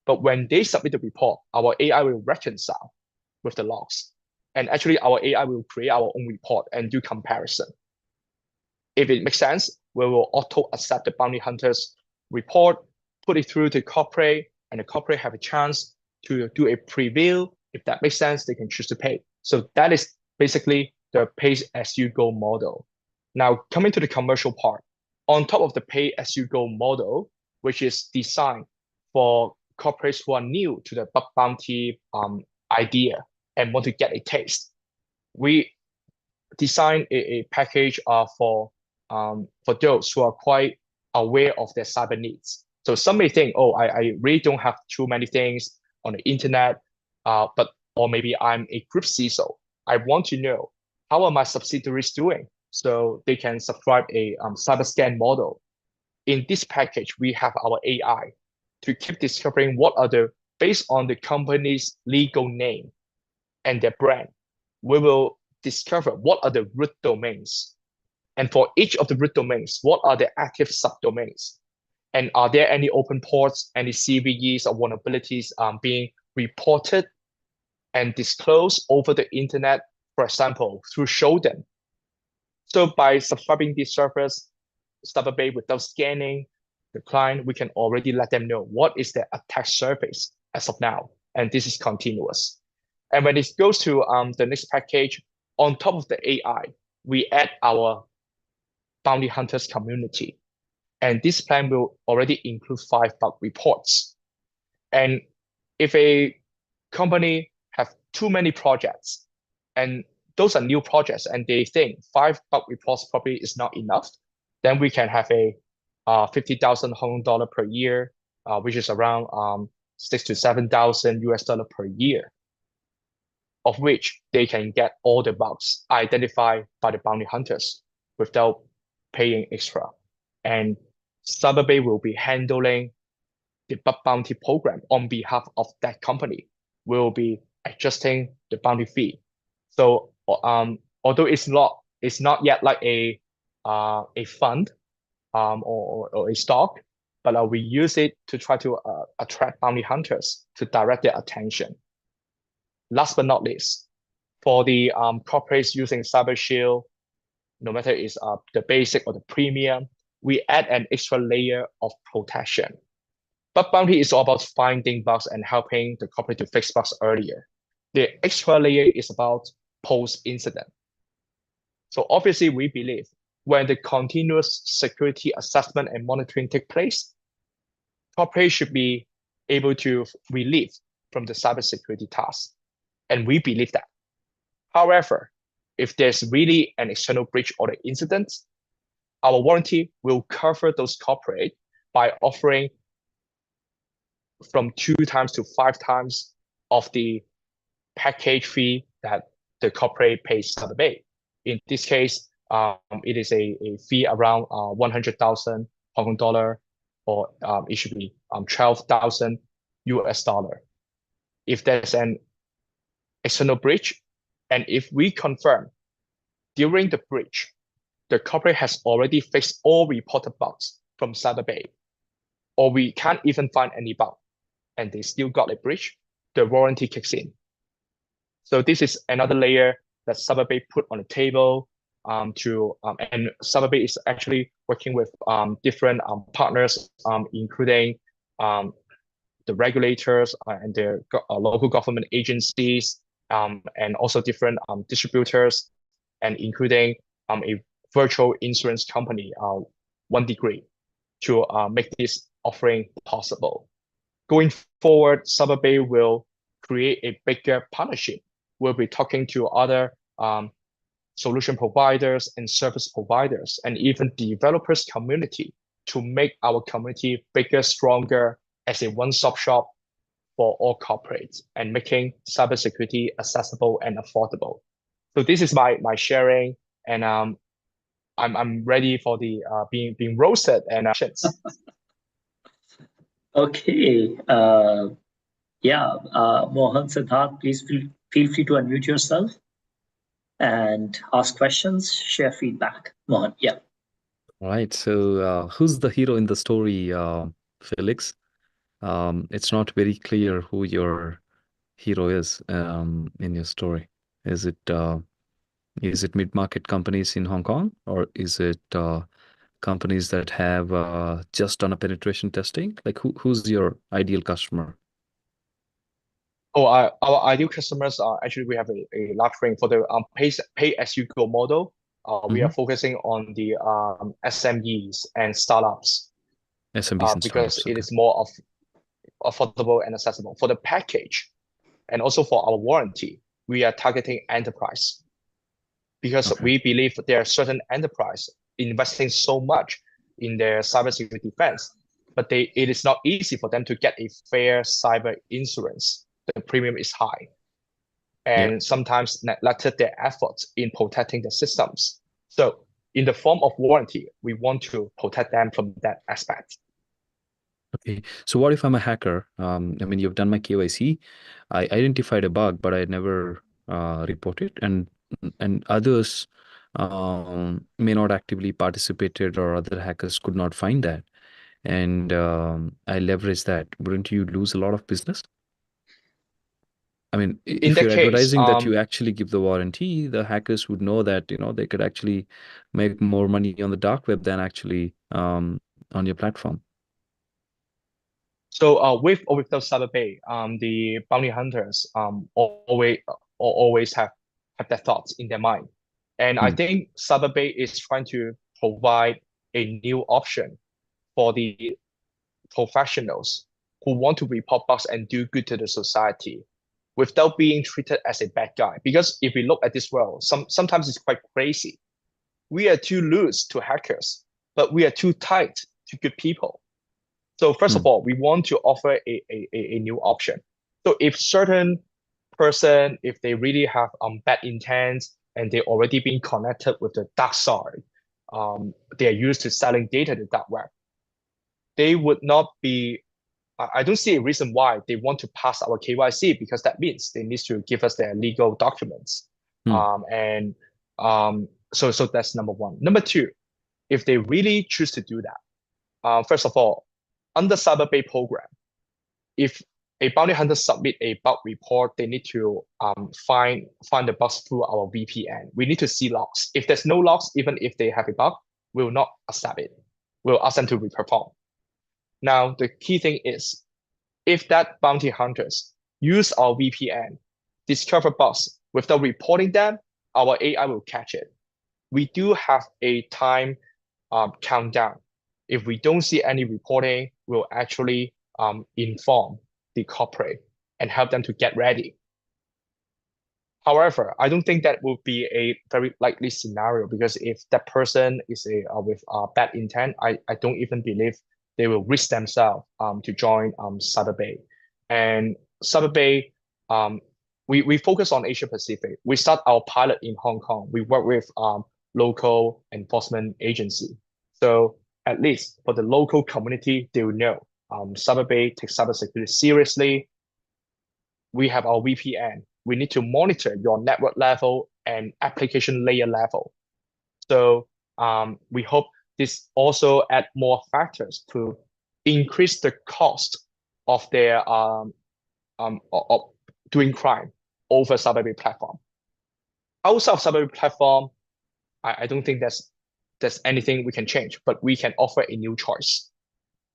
but when they submit the report, our AI will reconcile with the logs. And actually our AI will create our own report and do comparison. If it makes sense, we will auto accept the bounty hunter's report, put it through to corporate, and the corporate have a chance to do a preview. If that makes sense, they can choose to pay. So that is basically the pay-as-you-go model. Now, coming to the commercial part, on top of the pay-as-you-go model, which is designed for corporates who are new to the bug bounty idea and want to get a taste, we design a package for those who are quite aware of their cyber needs. So some may think, oh, I really don't have too many things on the internet, or maybe I'm a group CISO. I want to know how are my subsidiaries doing, so they can subscribe a cyber scan model. In this package, we have our AI to keep discovering what are the, based on the company's legal name and their brand, we will discover what are the root domains. And for each of the root domains, what are the active subdomains? And are there any open ports, any CVEs or vulnerabilities being reported and disclosed over the internet, for example, through Shodan? So by subscribing these servers, CyberBay, without scanning the client, we can already let them know what is the attack surface as of now. And this is continuous. And when it goes to the next package, on top of the AI, we add our bounty hunters community. And this plan will already include 5 bug reports. And if a company have too many projects, and those are new projects, and they think 5 bug reports probably is not enough, then we can have a 50,000 Hong Kong dollar per year, which is around 6,000 to 7,000 US dollar per year, of which they can get all the bugs identified by the bounty hunters without paying extra. And CyberBay will be handling the bug bounty program on behalf of that company. We'll be adjusting the bounty fee. So although it's not yet like a fund or a stock, but we use it to try to attract bounty hunters to direct their attention. Last but not least, for the corporates using CyberShield, no matter it's the basic or the premium, we add an extra layer of protection. Bug bounty is all about finding bugs and helping the corporate to fix bugs earlier. The extra layer is about post-incident. So obviously, we believe when the continuous security assessment and monitoring take place, corporates should be able to relieve from the cybersecurity task. And we believe that. However, if there's really an external breach or an incident, our warranty will cover those corporate by offering from 2 times to 5 times of the package fee that the corporate pays CyberBay. In this case, it is a fee around 100,000 Hong Kong dollar, or it should be 12,000 US dollar. If there's an external breach, and if we confirm during the breach, the corporate has already fixed all reported bugs from CyberBay, or we can't even find any bug, and they still got a breach, the warranty kicks in. So this is another layer that CyberBay put on the table and CyberBay is actually working with different partners, including the regulators and their local government agencies, and also different distributors, and including a virtual insurance company, 1Degree, to make this offering possible. going forward, CyberBay will create a bigger partnership. We'll be talking to other solution providers and service providers and even developers community to make our community bigger, stronger as a one-stop shop for all corporates and making cybersecurity accessible and affordable. So this is my sharing, and I'm ready for the being roasted and questions. Okay. Mohan, Siddharth, please feel free to unmute yourself and ask questions, share feedback. Mohan, yeah. All right. So who's the hero in the story, Felix? It's not very clear who your hero is in your story. Is it mid-market companies in Hong Kong, or is it companies that have just done a penetration testing? Like who's your ideal customer? Oh, our ideal customers are actually, we have a large range for the pay-as-you-go model. We are focusing on the SMEs and startups. SMBs and because startups, it is more affordable and accessible. For the package and also for our warranty, we are targeting enterprise because we believe that there are certain enterprise investing so much in their cybersecurity defense, but it is not easy for them to get a fair cyber insurance. The premium is high, and sometimes neglected their efforts in protecting the systems. So in the form of warranty, we want to protect them from that aspect. Okay, so what if I'm a hacker? I mean, you've done my KYC. I identified a bug, but I never reported, and others may not actively participated, or other hackers could not find that, and I leverage that. Wouldn't you lose a lot of business? I mean, if you're advertising that you actually give the warranty, the hackers would know that they could actually make more money on the dark web than actually on your platform. So with or without CyberBay, the bounty hunters always have their thoughts in their mind, and I think CyberBay is trying to provide a new option for the professionals who want to report bugs and do good to the society without being treated as a bad guy. Because if we look at this world, sometimes it's quite crazy. We are too loose to hackers, but we are too tight to good people. So first of all, we want to offer a new option. So if certain person, if they really have bad intent and they already been connected with the dark side, they are used to selling data to the dark web, they would not be, I don't see a reason why they want to pass our KYC, because that means they need to give us their legal documents. So that's number one. Number two, if they really choose to do that, first of all, under CyberBay program, if a bounty hunter submit a bug report, they need to find the bugs through our VPN. We need to see logs. If there's no logs, even if they have a bug, we will not accept it. We'll ask them to reperform. Now, the key thing is, if that bounty hunters use our VPN, discover bugs without reporting them, our AI will catch it. We do have a time countdown. If we don't see any reporting, we'll actually inform the corporate and help them to get ready. However, I don't think that would be a very likely scenario, because if that person is with bad intent, I don't even believe they will risk themselves to join CyberBay. And CyberBay, we focus on Asia Pacific. We start our pilot in Hong Kong. We work with local enforcement agency. So at least for the local community, they will know CyberBay takes cybersecurity seriously. We have our VPN. We need to monitor your network level and application layer level. So we hope this also add more factors to increase the cost of their of doing crime over CyberBay platform. Outside of CyberBay platform, I don't think there's anything we can change, but we can offer a new choice.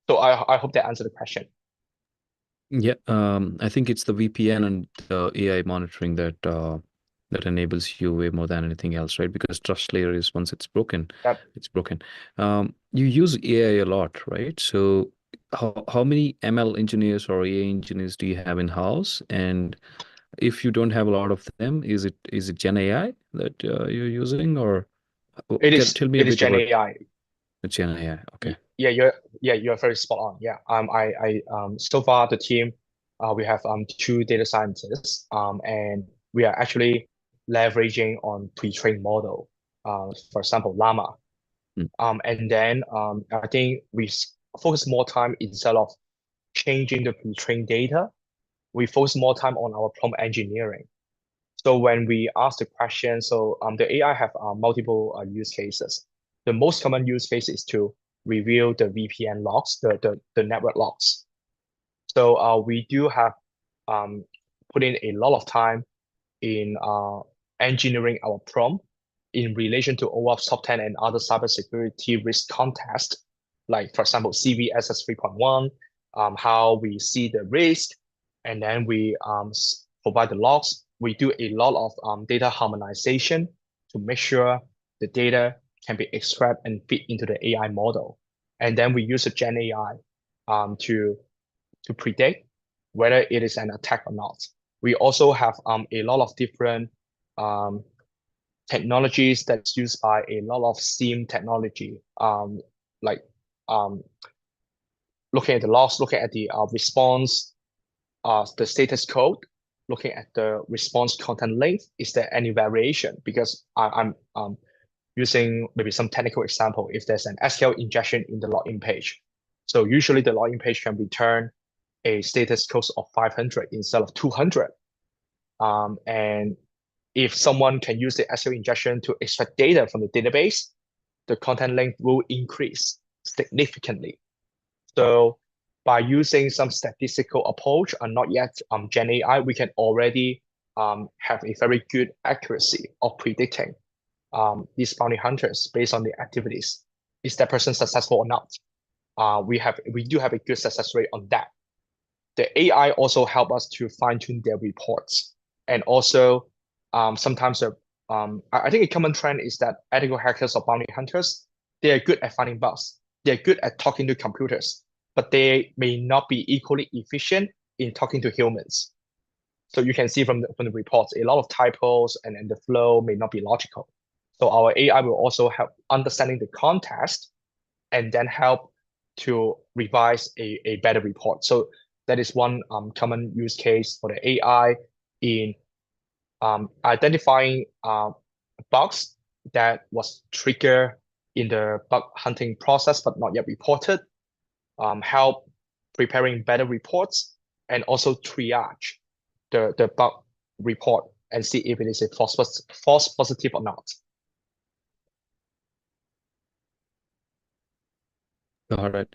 So I hope that answered the question. Yeah, I think it's the VPN and the AI monitoring that that enables you way more than anything else, right? Because trust layer is, once it's broken, it's broken. You use AI a lot, right? So how many ML engineers or AI engineers do you have in house? And if you don't have a lot of them, is it Gen AI that you're using, or tell me a It is bit Gen about AI. Gen AI? Okay. Yeah, you're very spot on. Yeah. So far the team, we have two data scientists, and we are actually leveraging on pre-trained model, for example, Llama. Hmm. And then I think focus more time instead of changing the pre-trained data, we focus more time on our prompt engineering. So when we ask the question, the AI have multiple use cases. The most common use case is to review the VPN logs, the network logs. So we do have put in a lot of time in engineering our prompt in relation to OWASP top 10 and other cybersecurity risk context, like for example, CVSS 3.1, how we see the risk, and then we provide the logs. We do a lot of data harmonization to make sure the data can be extracted and fit into the AI model. And then we use the Gen AI to predict whether it is an attack or not. We also have a lot of different technologies that's used by a lot of SIEM technology, like looking at the logs, looking at the response, the status code, looking at the response content length. Is there any variation? Because I'm using maybe some technical example. If there's an SQL injection in the login page, so usually the login page can return a status code of 500 instead of 200. And if someone can use the SQL injection to extract data from the database, the content length will increase significantly. So by using some statistical approach and not yet Gen AI, we can already have a very good accuracy of predicting these bounty hunters based on the activities. Is that person successful or not? We do have a good success rate on that. The AI also help us to fine tune their reports, and also sometimes I think a common trend is that ethical hackers or bounty hunters, they are good at finding bugs. They're good at talking to computers, but they may not be equally efficient in talking to humans. So you can see from the reports, a lot of typos and the flow may not be logical. So our AI will also help understanding the context and then help to revise a better report. So that is one common use case for the AI in identifying bugs that was triggered in the bug hunting process but not yet reported, help preparing better reports, and also triage the bug report and see if it is a false positive or not. All right.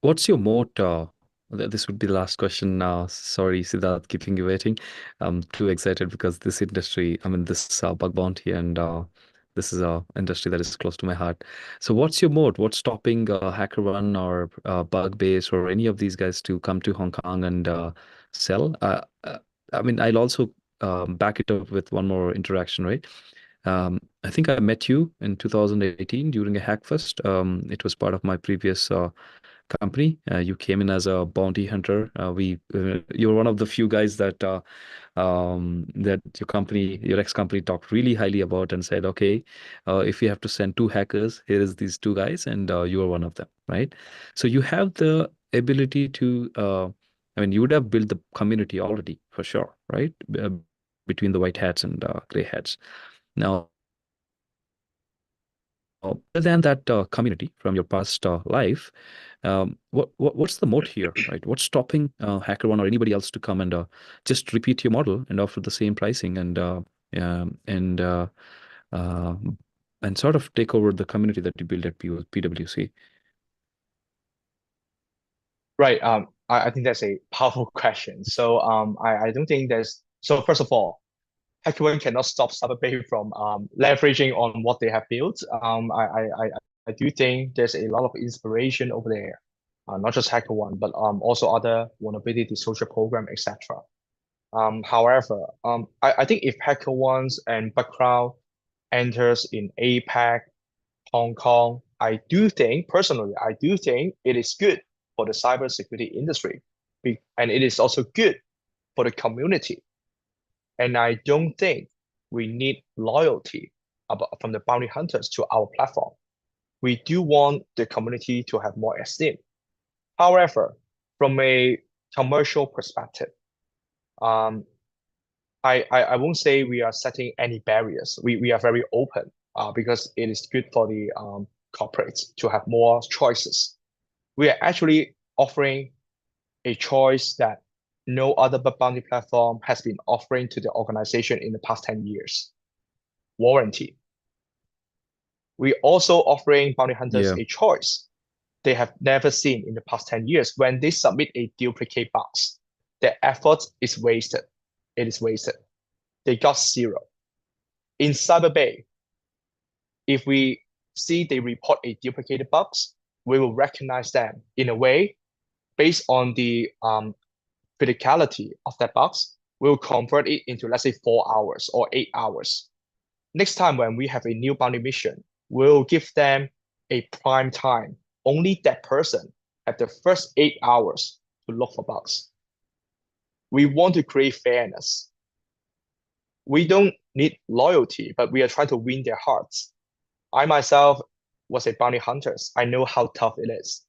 What's your moat? This would be the last question now. Sorry, Siddharth, keeping you waiting. I'm too excited because this industry, I mean, this bug bounty and this is a industry that is close to my heart. So what's your moat? What's stopping HackerOne or Bugbase or any of these guys to come to Hong Kong and sell? I mean, I'll also back it up with one more interaction, right? I think I met you in 2018 during a Hackfest. It was part of my previous company. You came in as a bounty hunter. You were one of the few guys that that your ex-company talked really highly about and said, okay, if you have to send two hackers, here is these two guys, and you are one of them, right? So you have the ability to, I mean, you would have built the community already for sure, right? Between the white hats and gray hats. Now, other than that community from your past life, what's the moat here, right? What's stopping HackerOne or anybody else to come and just repeat your model and offer the same pricing and uh, and sort of take over the community that you build at PwC? Right. I think that's a powerful question. So I don't think there's, so first of all, HackerOne cannot stop CyberBay from leveraging on what they have built. I do think there's a lot of inspiration over there, not just HackerOne, but also other vulnerability disclosure program, etc. However, I think if HackerOnes and Background enters in APAC, Hong Kong, I do think, personally, I do think it is good for the cybersecurity industry, and it is also good for the community. And I don't think we need loyalty from the bounty hunters to our platform. We do want the community to have more esteem. However, from a commercial perspective, I won't say we are setting any barriers. We are very open because it is good for the corporates to have more choices. We are actually offering a choice that no other bounty platform has been offering to the organization in the past 10 years. Warranty. We also offering bounty hunters a choice they have never seen in the past 10 years. When they submit a duplicate box, their effort is wasted. It is wasted. They got 0. In CyberBay, if we see they report a duplicated box, we will recognize them in a way based on the criticality of that box. We'll convert it into, let's say, 4 hours or 8 hours. Next time when we have a new bounty mission, we'll give them a prime time. Only that person have the first 8 hours to look for bugs. We want to create fairness. We don't need loyalty, but we are trying to win their hearts. I myself was a bounty hunter. I know how tough it is.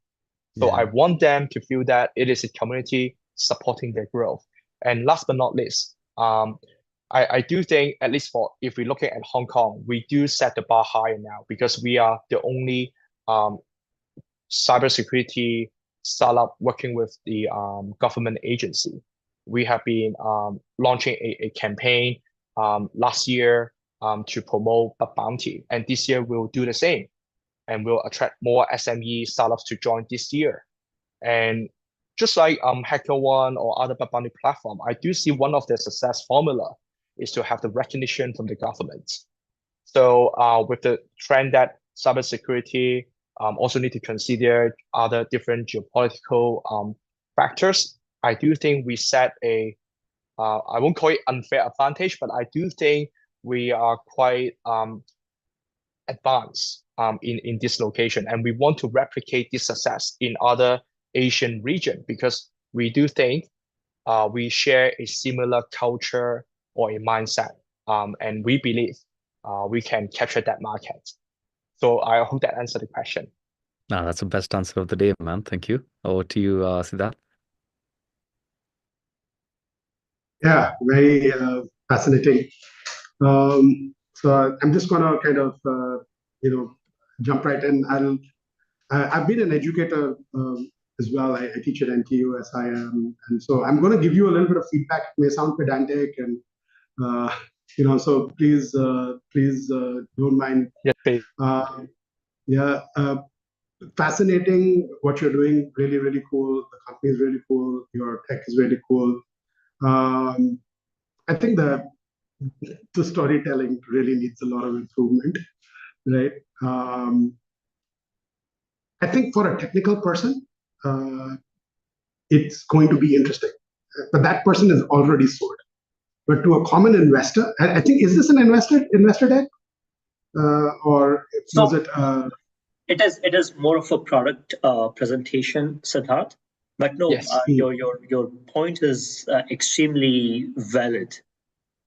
So I want them to feel that it is a community supporting their growth. And last but not least, I do think, at least for if we're looking at Hong Kong, we do set the bar higher now because we are the only cybersecurity startup working with the government agency. We have been launching a campaign last year to promote a bounty, and this year we'll do the same, and we'll attract more SME startups to join this year. And just like HackerOne or other bounty platform, I do see one of the success formula is to have the recognition from the government. So with the trend that cybersecurity also need to consider other different geopolitical factors, I do think we set a, I won't call it unfair advantage, but I do think we are quite advanced in this location. And we want to replicate this success in other Asian region because we do think we share a similar culture or a mindset, and we believe we can capture that market. So I hope that answered the question. No, that's the best answer of the day, man. Thank you. Over to you, Siddharth. Yeah, very fascinating. So I'm just gonna kind of jump right in. I've been an educator as well. I teach at NTU, SIM, and so I'm going to give you a little bit of feedback. It may sound pedantic, and so please don't mind. Yeah. Fascinating what you're doing. Really, really cool. The company is really cool. Your tech is really cool. I think the storytelling really needs a lot of improvement, right? I think for a technical person, it's going to be interesting, but that person is already sold. But to a common investor, I think, is this an investor deck, or was it? It is more of a product presentation, Siddharth. But no, yes. Your point is extremely valid.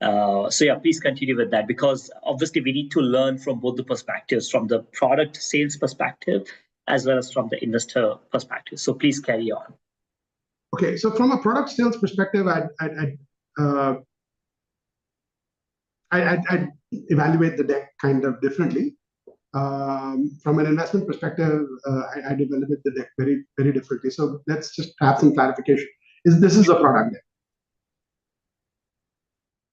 So yeah, please continue with that, because obviously we need to learn from both the perspectives, from the product sales perspective as well as from the investor perspective. So please carry on. Okay, so from a product sales perspective, I'd evaluate the deck kind of differently. From an investment perspective, I'd evaluate the deck very, very differently. So let's just have some clarification. This is a product deck?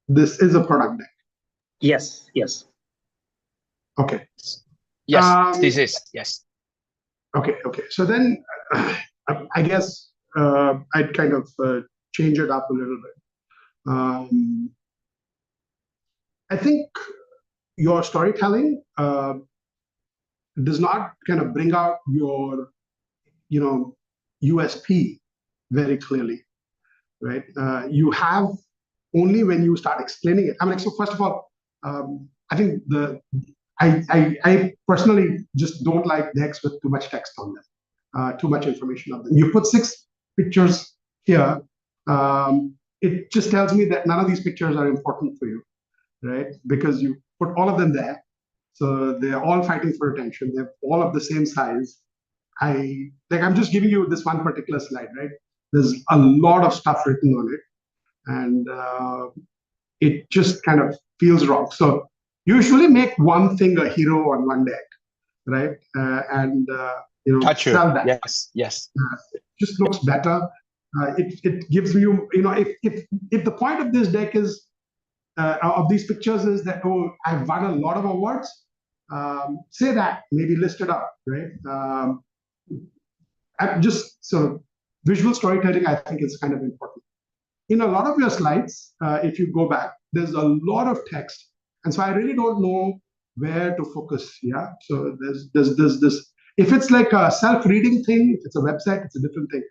This is a product deck? Yes. Okay. Yes, this is, yes. Okay. So then I guess I'd kind of change it up a little bit. I think your storytelling does not kind of bring out your, USP very clearly, right? You have only when you start explaining it. I mean, so first of all, I think I personally just don't like decks with too much text on them, too much information on them. You put 6 pictures here, it just tells me that none of these pictures are important for you, right? Because you put all of them there. So they're all fighting for attention. They're all of the same size. I'm just giving you this one particular slide, right? There's a lot of stuff written on it, and it just kind of feels wrong. So usually make one thing a hero on one deck, right? And sell that. Yes. It just looks better. It gives you, if the point of this deck is of these pictures is that, oh, I've won a lot of awards, say that, maybe list it up, right? So visual storytelling, I think, is kind of important. In a lot of your slides, if you go back, there's a lot of text, and so I really don't know where to focus. Yeah, so there's this. If it's like a self-reading thing, if it's a website, it's a different thing.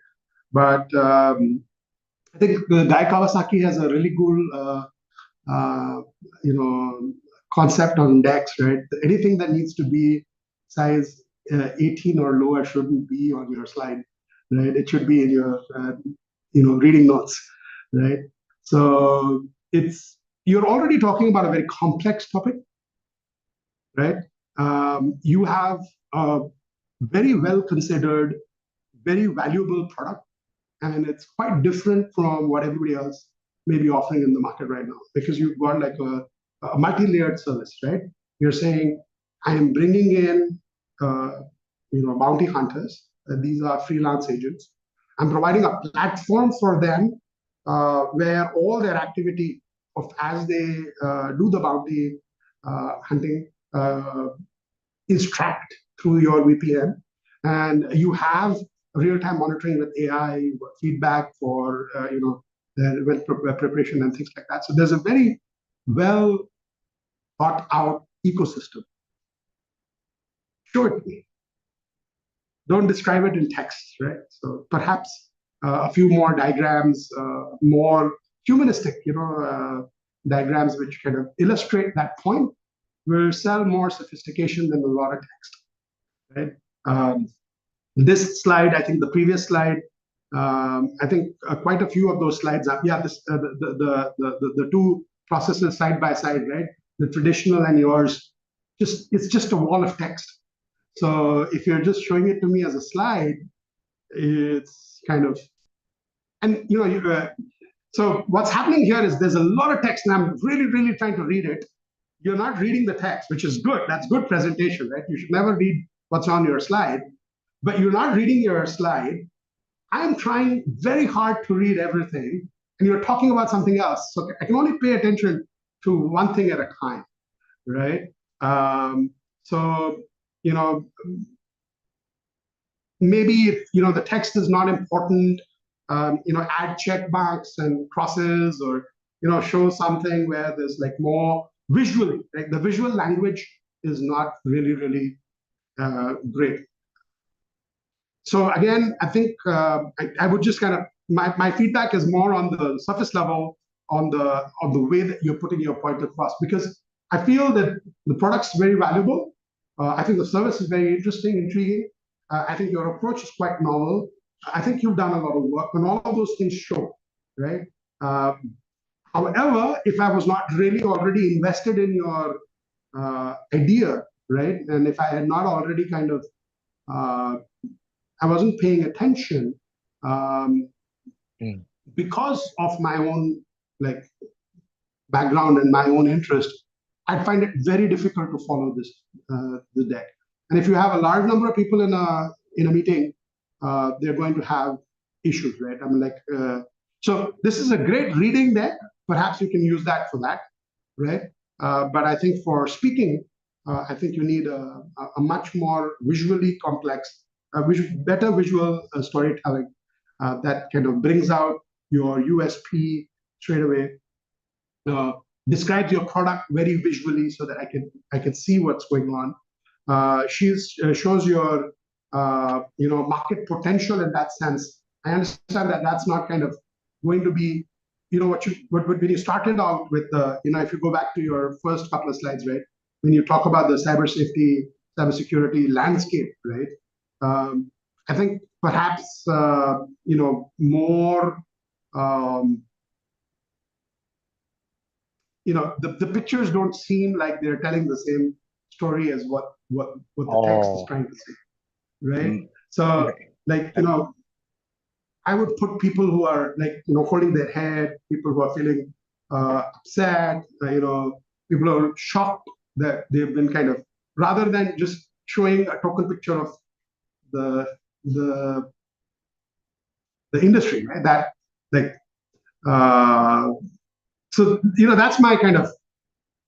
But I think Guy Kawasaki has a really cool, concept on decks, right? Anything that needs to be size 18 or lower shouldn't be on your slide, right? It should be in your, reading notes, right? So you're already talking about a very complex topic, right? You have a very well considered, very valuable product, and it's quite different from what everybody else may be offering in the market right now, because you've got like a multi-layered service, right? You're saying, I am bringing in, bounty hunters. These are freelance agents. I'm providing a platform for them where all their activity as they do the bounty hunting is tracked through your VPN, and you have real-time monitoring with AI feedback for their preparation and things like that. So there's a very well thought out ecosystem. Show it to me. Don't describe it in text, right? So perhaps a few more diagrams, more humanistic, diagrams which kind of illustrate that point will sell more sophistication than a lot of text, right? This slide, I think the previous slide, I think quite a few of those slides are, the two processes side by side, right? The traditional and yours, it's just a wall of text. So if you're just showing it to me as a slide, it's kind of, and so what's happening here is there's a lot of text, and I'm really, really trying to read it. You're not reading the text, which is good. That's good presentation, right? You should never read what's on your slide, but you're not reading your slide. I'm trying very hard to read everything, and you're talking about something else. So I can only pay attention to one thing at a time, right? So, maybe if, the text is not important, add check marks and crosses, or, show something where there's like more visually, like the visual language is not really, really great. So again, I think I would just kind of, my feedback is more on the surface level, on the way that you're putting your point across, because I feel that the product's very valuable. I think the service is very interesting, intriguing. I think your approach is quite novel. I think you've done a lot of work, and all of those things show, right? However, if I was not really already invested in your idea, right, and if I had not already kind of, I wasn't paying attention because of my own background and my own interest, I'd find it very difficult to follow the deck. And if you have a large number of people in a meeting, they're going to have issues, right? I mean, so this is a great reading deck. Perhaps you can use that for that, right? But I think for speaking, I think you need a much more visually complex, better visual storytelling that kind of brings out your USP straight away, describes your product very visually so that I can see what's going on. Shows your market potential in that sense. I understand that that's not kind of going to be when you started out with if you go back to your first couple of slides, right? when you talk about the cybersecurity landscape, right? I think perhaps more. The pictures don't seem like they're telling the same story as what the text is trying to say, right? So, I would put people who are holding their head, people who are feeling upset, people who are shocked that they've been rather than just showing a token picture of the industry, right? So that's my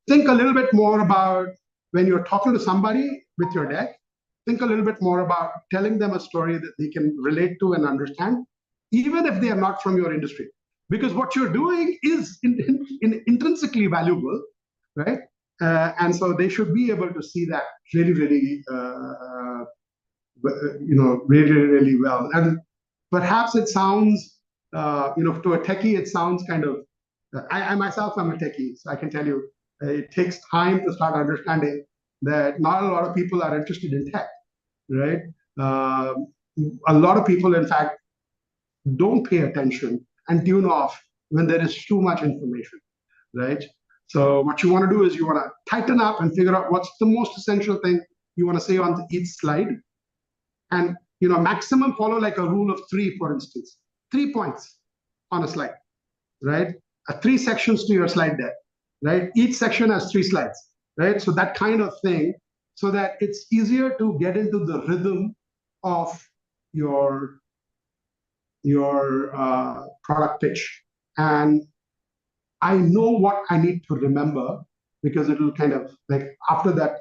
think a little bit more about when you're talking to somebody with your deck. Think a little bit more about telling them a story that they can relate to and understand, even if they are not from your industry, because what you're doing is intrinsically valuable, right? And so they should be able to see that really, really, really well. And perhaps it sounds, to a techie, it sounds I myself am a techie, so I can tell you it takes time to start understanding that not a lot of people are interested in tech, right? A lot of people, in fact, don't pay attention and tune off when there is too much information, right? So what you want to do is you want to tighten up and figure out what's the most essential thing you want to say on each slide, and maximum follow like a rule of 3, for instance, 3 points on a slide, right? 3 sections to your slide deck, right? Each section has 3 slides, right? So that kind of thing, so that it's easier to get into the rhythm of your product pitch. And I know what I need to remember, because it will after that,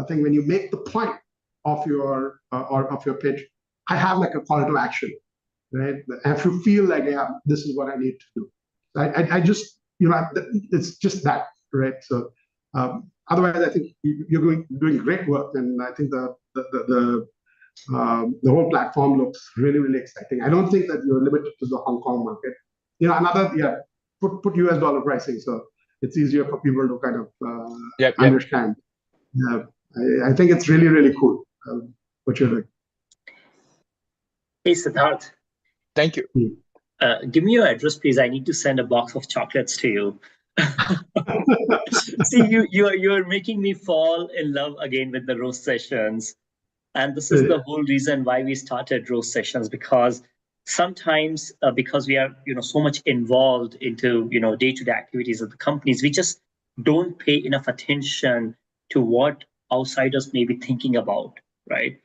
thing, when you make the point of your pitch, I have a call to action, right? And if you feel yeah, this is what I need to do, I just it's just that, right? So otherwise, I think you're doing great work, and I think the whole platform looks really, really exciting. I don't think that you're limited to the Hong Kong market. Put US dollar pricing, so it's easier for people to understand. I think it's really, really cool what you're doing. Hey, Siddharth. Thank you. Give me your address, please. I need to send a box of chocolates to you. See, you're making me fall in love again with the roast sessions. And this is the whole reason why we started roast sessions, because sometimes because we are so much involved into day-to-day activities of the companies, we just don't pay enough attention to what outsiders may be thinking about, right?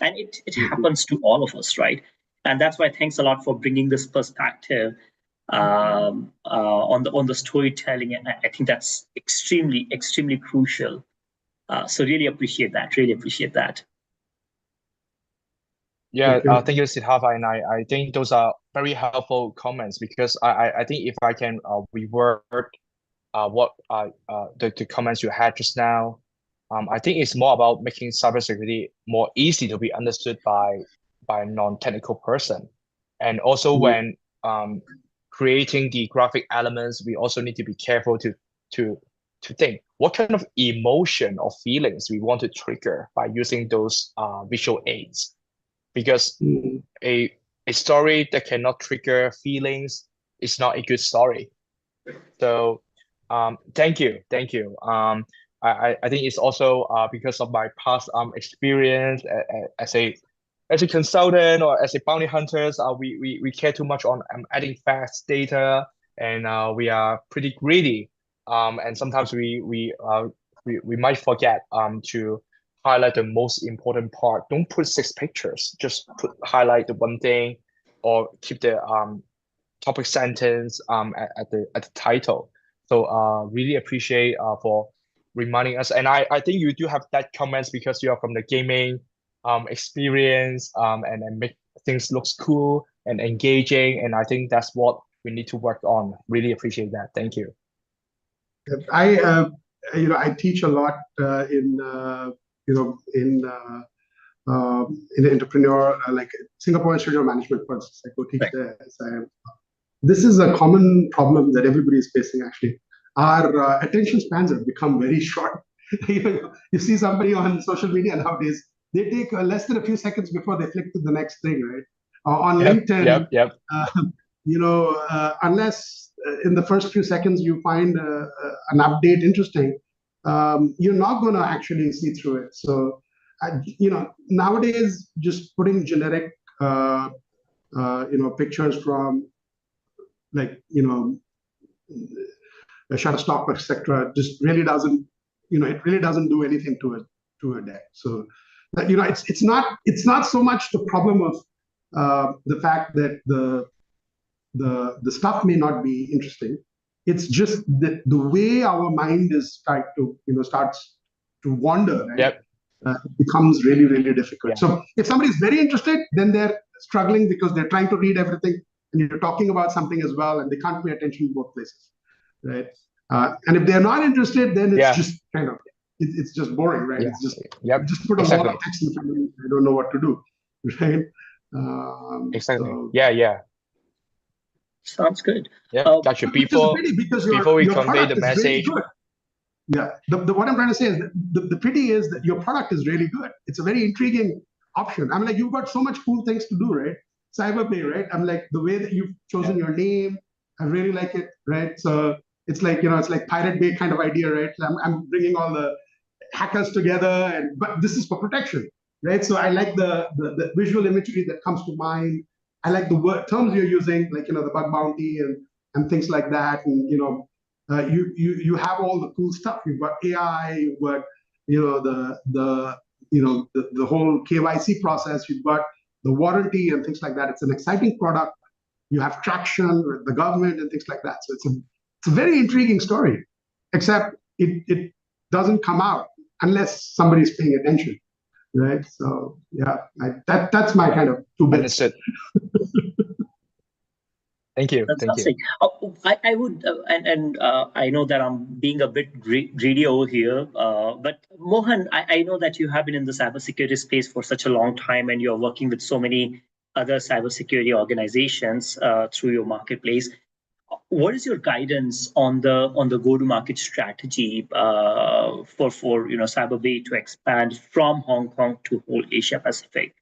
And it happens to all of us, right? And that's why thanks a lot for bringing this perspective on the storytelling. And I think that's extremely, extremely crucial. So really appreciate that. Really appreciate that. Yeah, thank you, Siddhartha, and I think those are very helpful comments, because I think if I can reword what the comments you had just now, I think it's more about making cybersecurity more easy to be understood by a non-technical person, and also when creating the graphic elements, we also need to be careful to think what kind of emotion or feelings we want to trigger by using those visual aids. Because a story that cannot trigger feelings is not a good story. So thank you. I think it's also because of my past experience as a consultant or as a bounty hunters. We care too much on adding fast data, and we are pretty greedy. And sometimes we might forget to highlight the most important part. Don't put 6 pictures. Just highlight the one thing, or keep the topic sentence at the title. So really appreciate for reminding us. And I think you do have that comments because you are from the gaming experience and make things looks cool and engaging. And I think that's what we need to work on. Really appreciate that. Thank you. I teach a lot in the entrepreneur, like Singapore Institute of Management, for instance. I go teach there. This is a common problem that everybody is facing, actually. Our attention spans have become very short. You see somebody on social media nowadays, they take less than a few seconds before they flick to the next thing, right? On LinkedIn, unless in the first few seconds you find an update interesting, you're not going to actually see through it. So, nowadays, just putting generic, pictures from like, a Shutterstock, etc., just really doesn't, it really doesn't do anything to a deck. So, it's not so much the problem of the fact that the stuff may not be interesting. It's just that the way our mind is starts to wander, right? It becomes really, really difficult. So if somebody is very interested, then they're struggling because they're trying to read everything, and you're talking about something as well, and they can't pay attention in both places, right? And if they're not interested, then it's just kind of it's just boring, right? It's just just put a lot of text in front of you. I don't know what to do, right? So, Sounds good. Gotcha. Before we convey the message. Really yeah, what I'm trying to say is that the pity is that your product is really good. It's a very intriguing option. I'm like, you've got so much cool things to do, right? CyberBay, right? I'm like, the way that you've chosen your name, I really like it, right? So it's like, it's like Pirate Bay kind of idea, right? I'm bringing all the hackers together, but this is for protection, right? So I like the visual imagery that comes to mind. I like the terms you're using, like, the bug bounty and things like that. And, you have all the cool stuff. You've got AI, you've got, the whole KYC process, you've got the warranty and things like that. It's an exciting product. You have traction with the government and things like that. So it's a very intriguing story, except it doesn't come out unless somebody's paying attention, right? So yeah, that's my kind of 2 bits. Thank you. Fantastic. I would, I know that I'm being a bit greedy over here, but Mohan, I know that you have been in the cybersecurity space for such a long time, and you're working with so many other cybersecurity organizations through your marketplace. What is your guidance on the go-to-market strategy for CyberBay to expand from Hong Kong to whole Asia Pacific?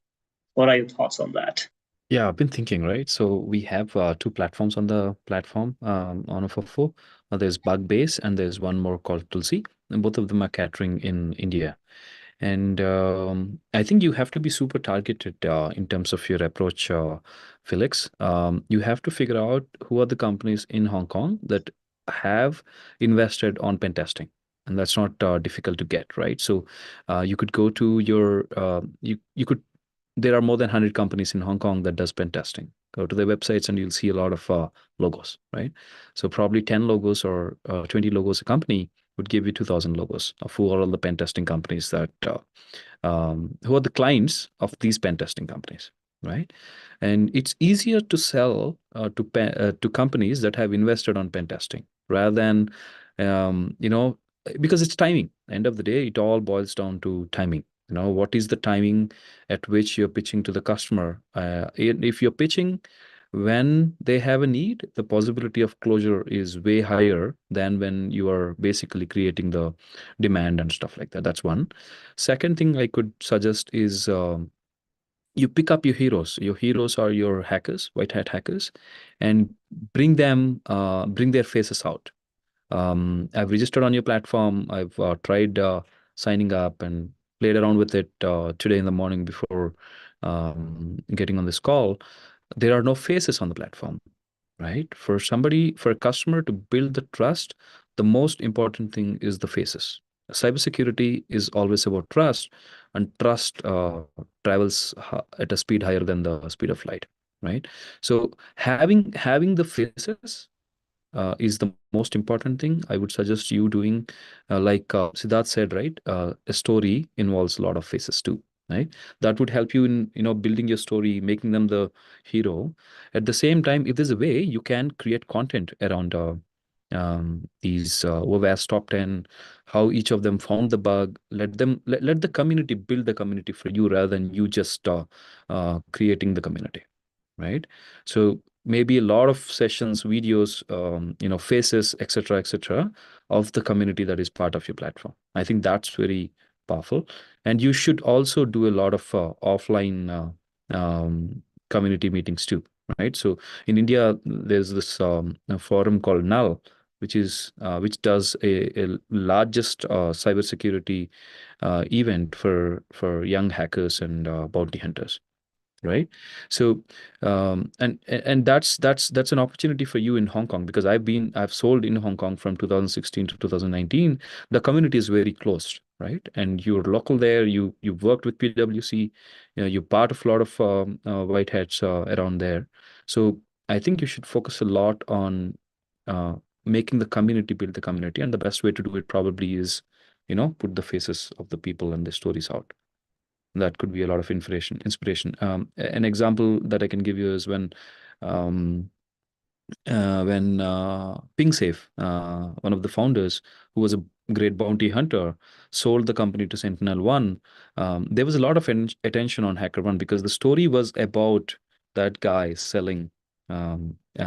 What are your thoughts on that? Yeah, I've been thinking, right? So we have 2 platforms on the platform on OFO4. There's Bug-Base and there's one more called Tulsi, and both of them are catering in India. And I think you have to be super targeted in terms of your approach, Felix. You have to figure out who are the companies in Hong Kong that have invested on pen testing. And that's not difficult to get, right? So you could go to your, there are more than 100 companies in Hong Kong that does pen testing. Go to their websites and you'll see a lot of logos, right? So probably 10 logos or 20 logos a company would give you 2,000 logos of who are all the pen testing companies that, who are the clients of these pen testing companies, right? And it's easier to sell to companies that have invested on pen testing rather than, because it's timing. End of the day, it all boils down to timing. What is the timing at which you're pitching to the customer? If you're pitching when they have a need, the possibility of closure is way higher than when you are basically creating the demand and stuff like that. That's one. Second thing I could suggest is you pick up your heroes. Your heroes are your hackers, white hat hackers, and bring their faces out. I've registered on your platform. I've tried signing up and played around with it today in the morning before getting on this call. There are no faces on the platform, right? For a customer to build the trust, the most important thing is the faces. Cybersecurity is always about trust, and trust travels at a speed higher than the speed of light, right? So having the faces is the most important thing. I would suggest you doing like Siddharth said, right? A story involves a lot of faces too, right? That would help you in building your story, making them the hero. At the same time, if there's a way, you can create content around these OWASP top 10, how each of them found the bug. Let the community build the community for you rather than you just creating the community, right? So maybe a lot of sessions, videos, faces, etc., of the community that is part of your platform. I think that's very powerful. And you should also do a lot of offline community meetings too, right? So in India, there's this a forum called Null, which does a largest cybersecurity event for young hackers and bounty hunters, right? So and that's an opportunity for you in Hong Kong, because I've sold in Hong Kong from 2016 to 2019. The community is very closed, right? And you're local there. You've worked with PwC. You're part of a lot of white hats around there. So I think you should focus a lot on making the community build the community, and the best way to do it probably is put the faces of the people and the stories out. That could be a lot of inspiration. An example that I can give you is when PingSafe, one of the founders, who was a great bounty hunter, sold the company to SentinelOne. There was a lot of attention on HackerOne because the story was about that guy selling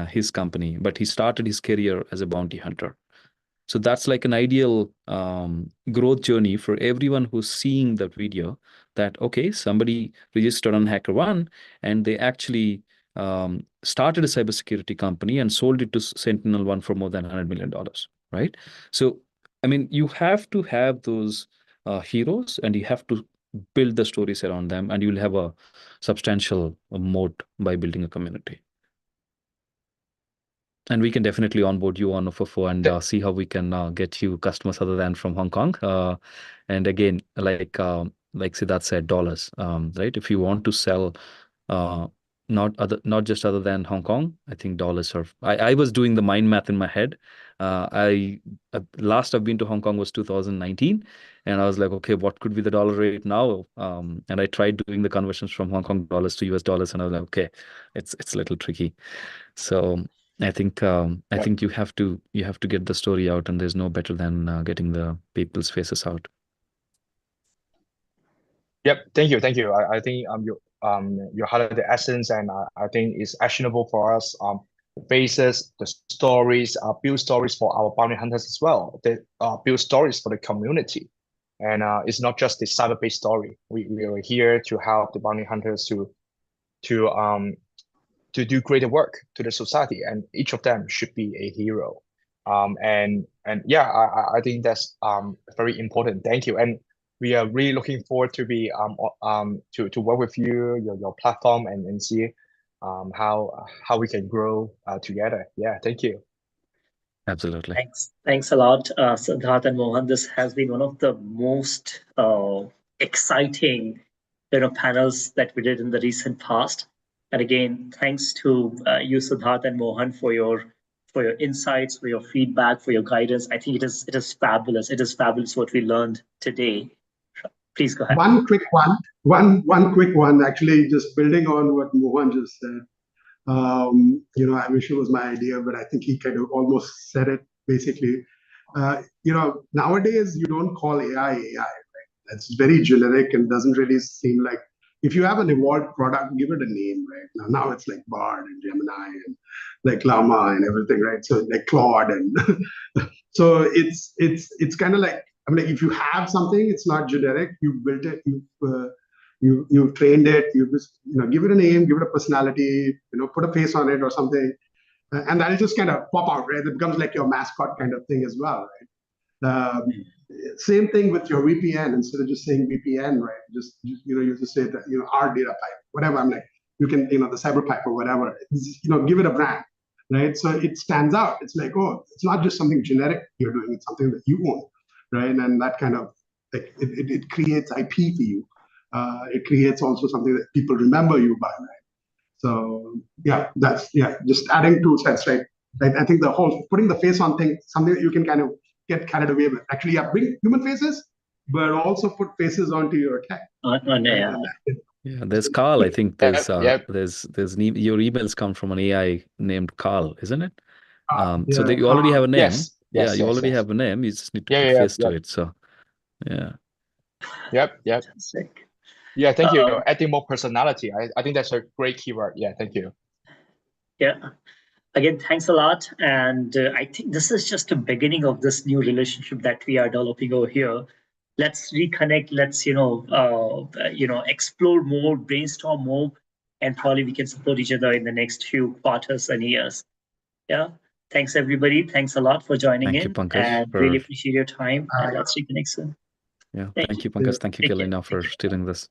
his company, but he started his career as a bounty hunter. So that's like an ideal growth journey for everyone who's seeing that video, that, okay, somebody registered on HackerOne and they actually started a cybersecurity company and sold it to SentinelOne for more than $100 million, right? So, I mean, you have to have those heroes, and you have to build the stories around them, and you'll have a substantial moat by building a community. And we can definitely onboard you on Ofofo and see how we can get you customers other than from Hong Kong. And again, like Siddharth said, dollars, right? If you want to sell not just other than Hong Kong, I think dollars are. I was doing the mind math in my head. Last I've been to Hong Kong was 2019, and I was like, okay, what could be the dollar rate now? And I tried doing the conversions from Hong Kong dollars to US dollars, and I was like, okay, it's a little tricky. So I think you have to get the story out, and there's no better than getting the people's faces out. Yep, thank you. I think you highlighted the essence, and I think it's actionable for us. The faces, the stories, build stories for our bounty hunters as well. They build stories for the community, and it's not just the CyberBay story. We are here to help the bounty hunters to do greater work to the society, and each of them should be a hero. And yeah, I think that's very important. Thank you. And we are really looking forward to be to work with you, your platform, and see how we can grow together. Yeah, thank you. Absolutely. Thanks a lot, Siddharth and Mohan. This has been one of the most exciting panels that we did in the recent past. And again, thanks to you, Siddharth and Mohan, for your insights, for your feedback, for your guidance. I think it is fabulous. It is fabulous what we learned today. Please go ahead. One quick one. Actually, just building on what Mohan just said. I wish it was my idea, but I think he kind of almost said it basically. Nowadays you don't call AI, right? That's very generic and doesn't really seem like. If you have an evolved product, give it a name, right? Now it's like Bard and Gemini and like Llama and everything, right? So like Claude and so it's kind of like, I mean, if you have something, it's not generic. You built it, you've trained it. You just give it a name, give it a personality, put a face on it or something, and that'll just kind of pop out, right? It becomes like your mascot kind of thing as well, right? Same thing with your VPN. Instead of just saying VPN, right? You just say that our data pipe, whatever. I'm like, you can the cyber pipe or whatever. Give it a brand, right? So it stands out. It's like, oh, it's not just something generic you're doing. It's something that you own, right? And that kind of like it creates IP for you. It creates also something that people remember you by, right? So just adding 2 cents, right? I think the whole putting the face on thing, something that you can kind of get carried away with. Actually, bring human faces, but also put faces onto your tech. Yeah, there's Carl. I think there's your emails come from an AI named Carl, isn't it? So that you already have a name. Yes, you already have a name. You just need to put face to it. So yeah. Yep. Yeah, thank you. Adding more personality. I think that's a great keyword. Yeah, thank you. Yeah. Again, thanks a lot. And I think this is just the beginning of this new relationship that we are developing over here. Let's reconnect. Let's, explore more, brainstorm more, and probably we can support each other in the next few quarters and years. Yeah. Thanks, everybody. Thanks a lot for joining Thank you, in, Pankaj, and really appreciate your time. And let's reconnect soon. Yeah, Thank thank you. you, Pankaj. Thank you, Take care. Kalina, for Take care. steering this.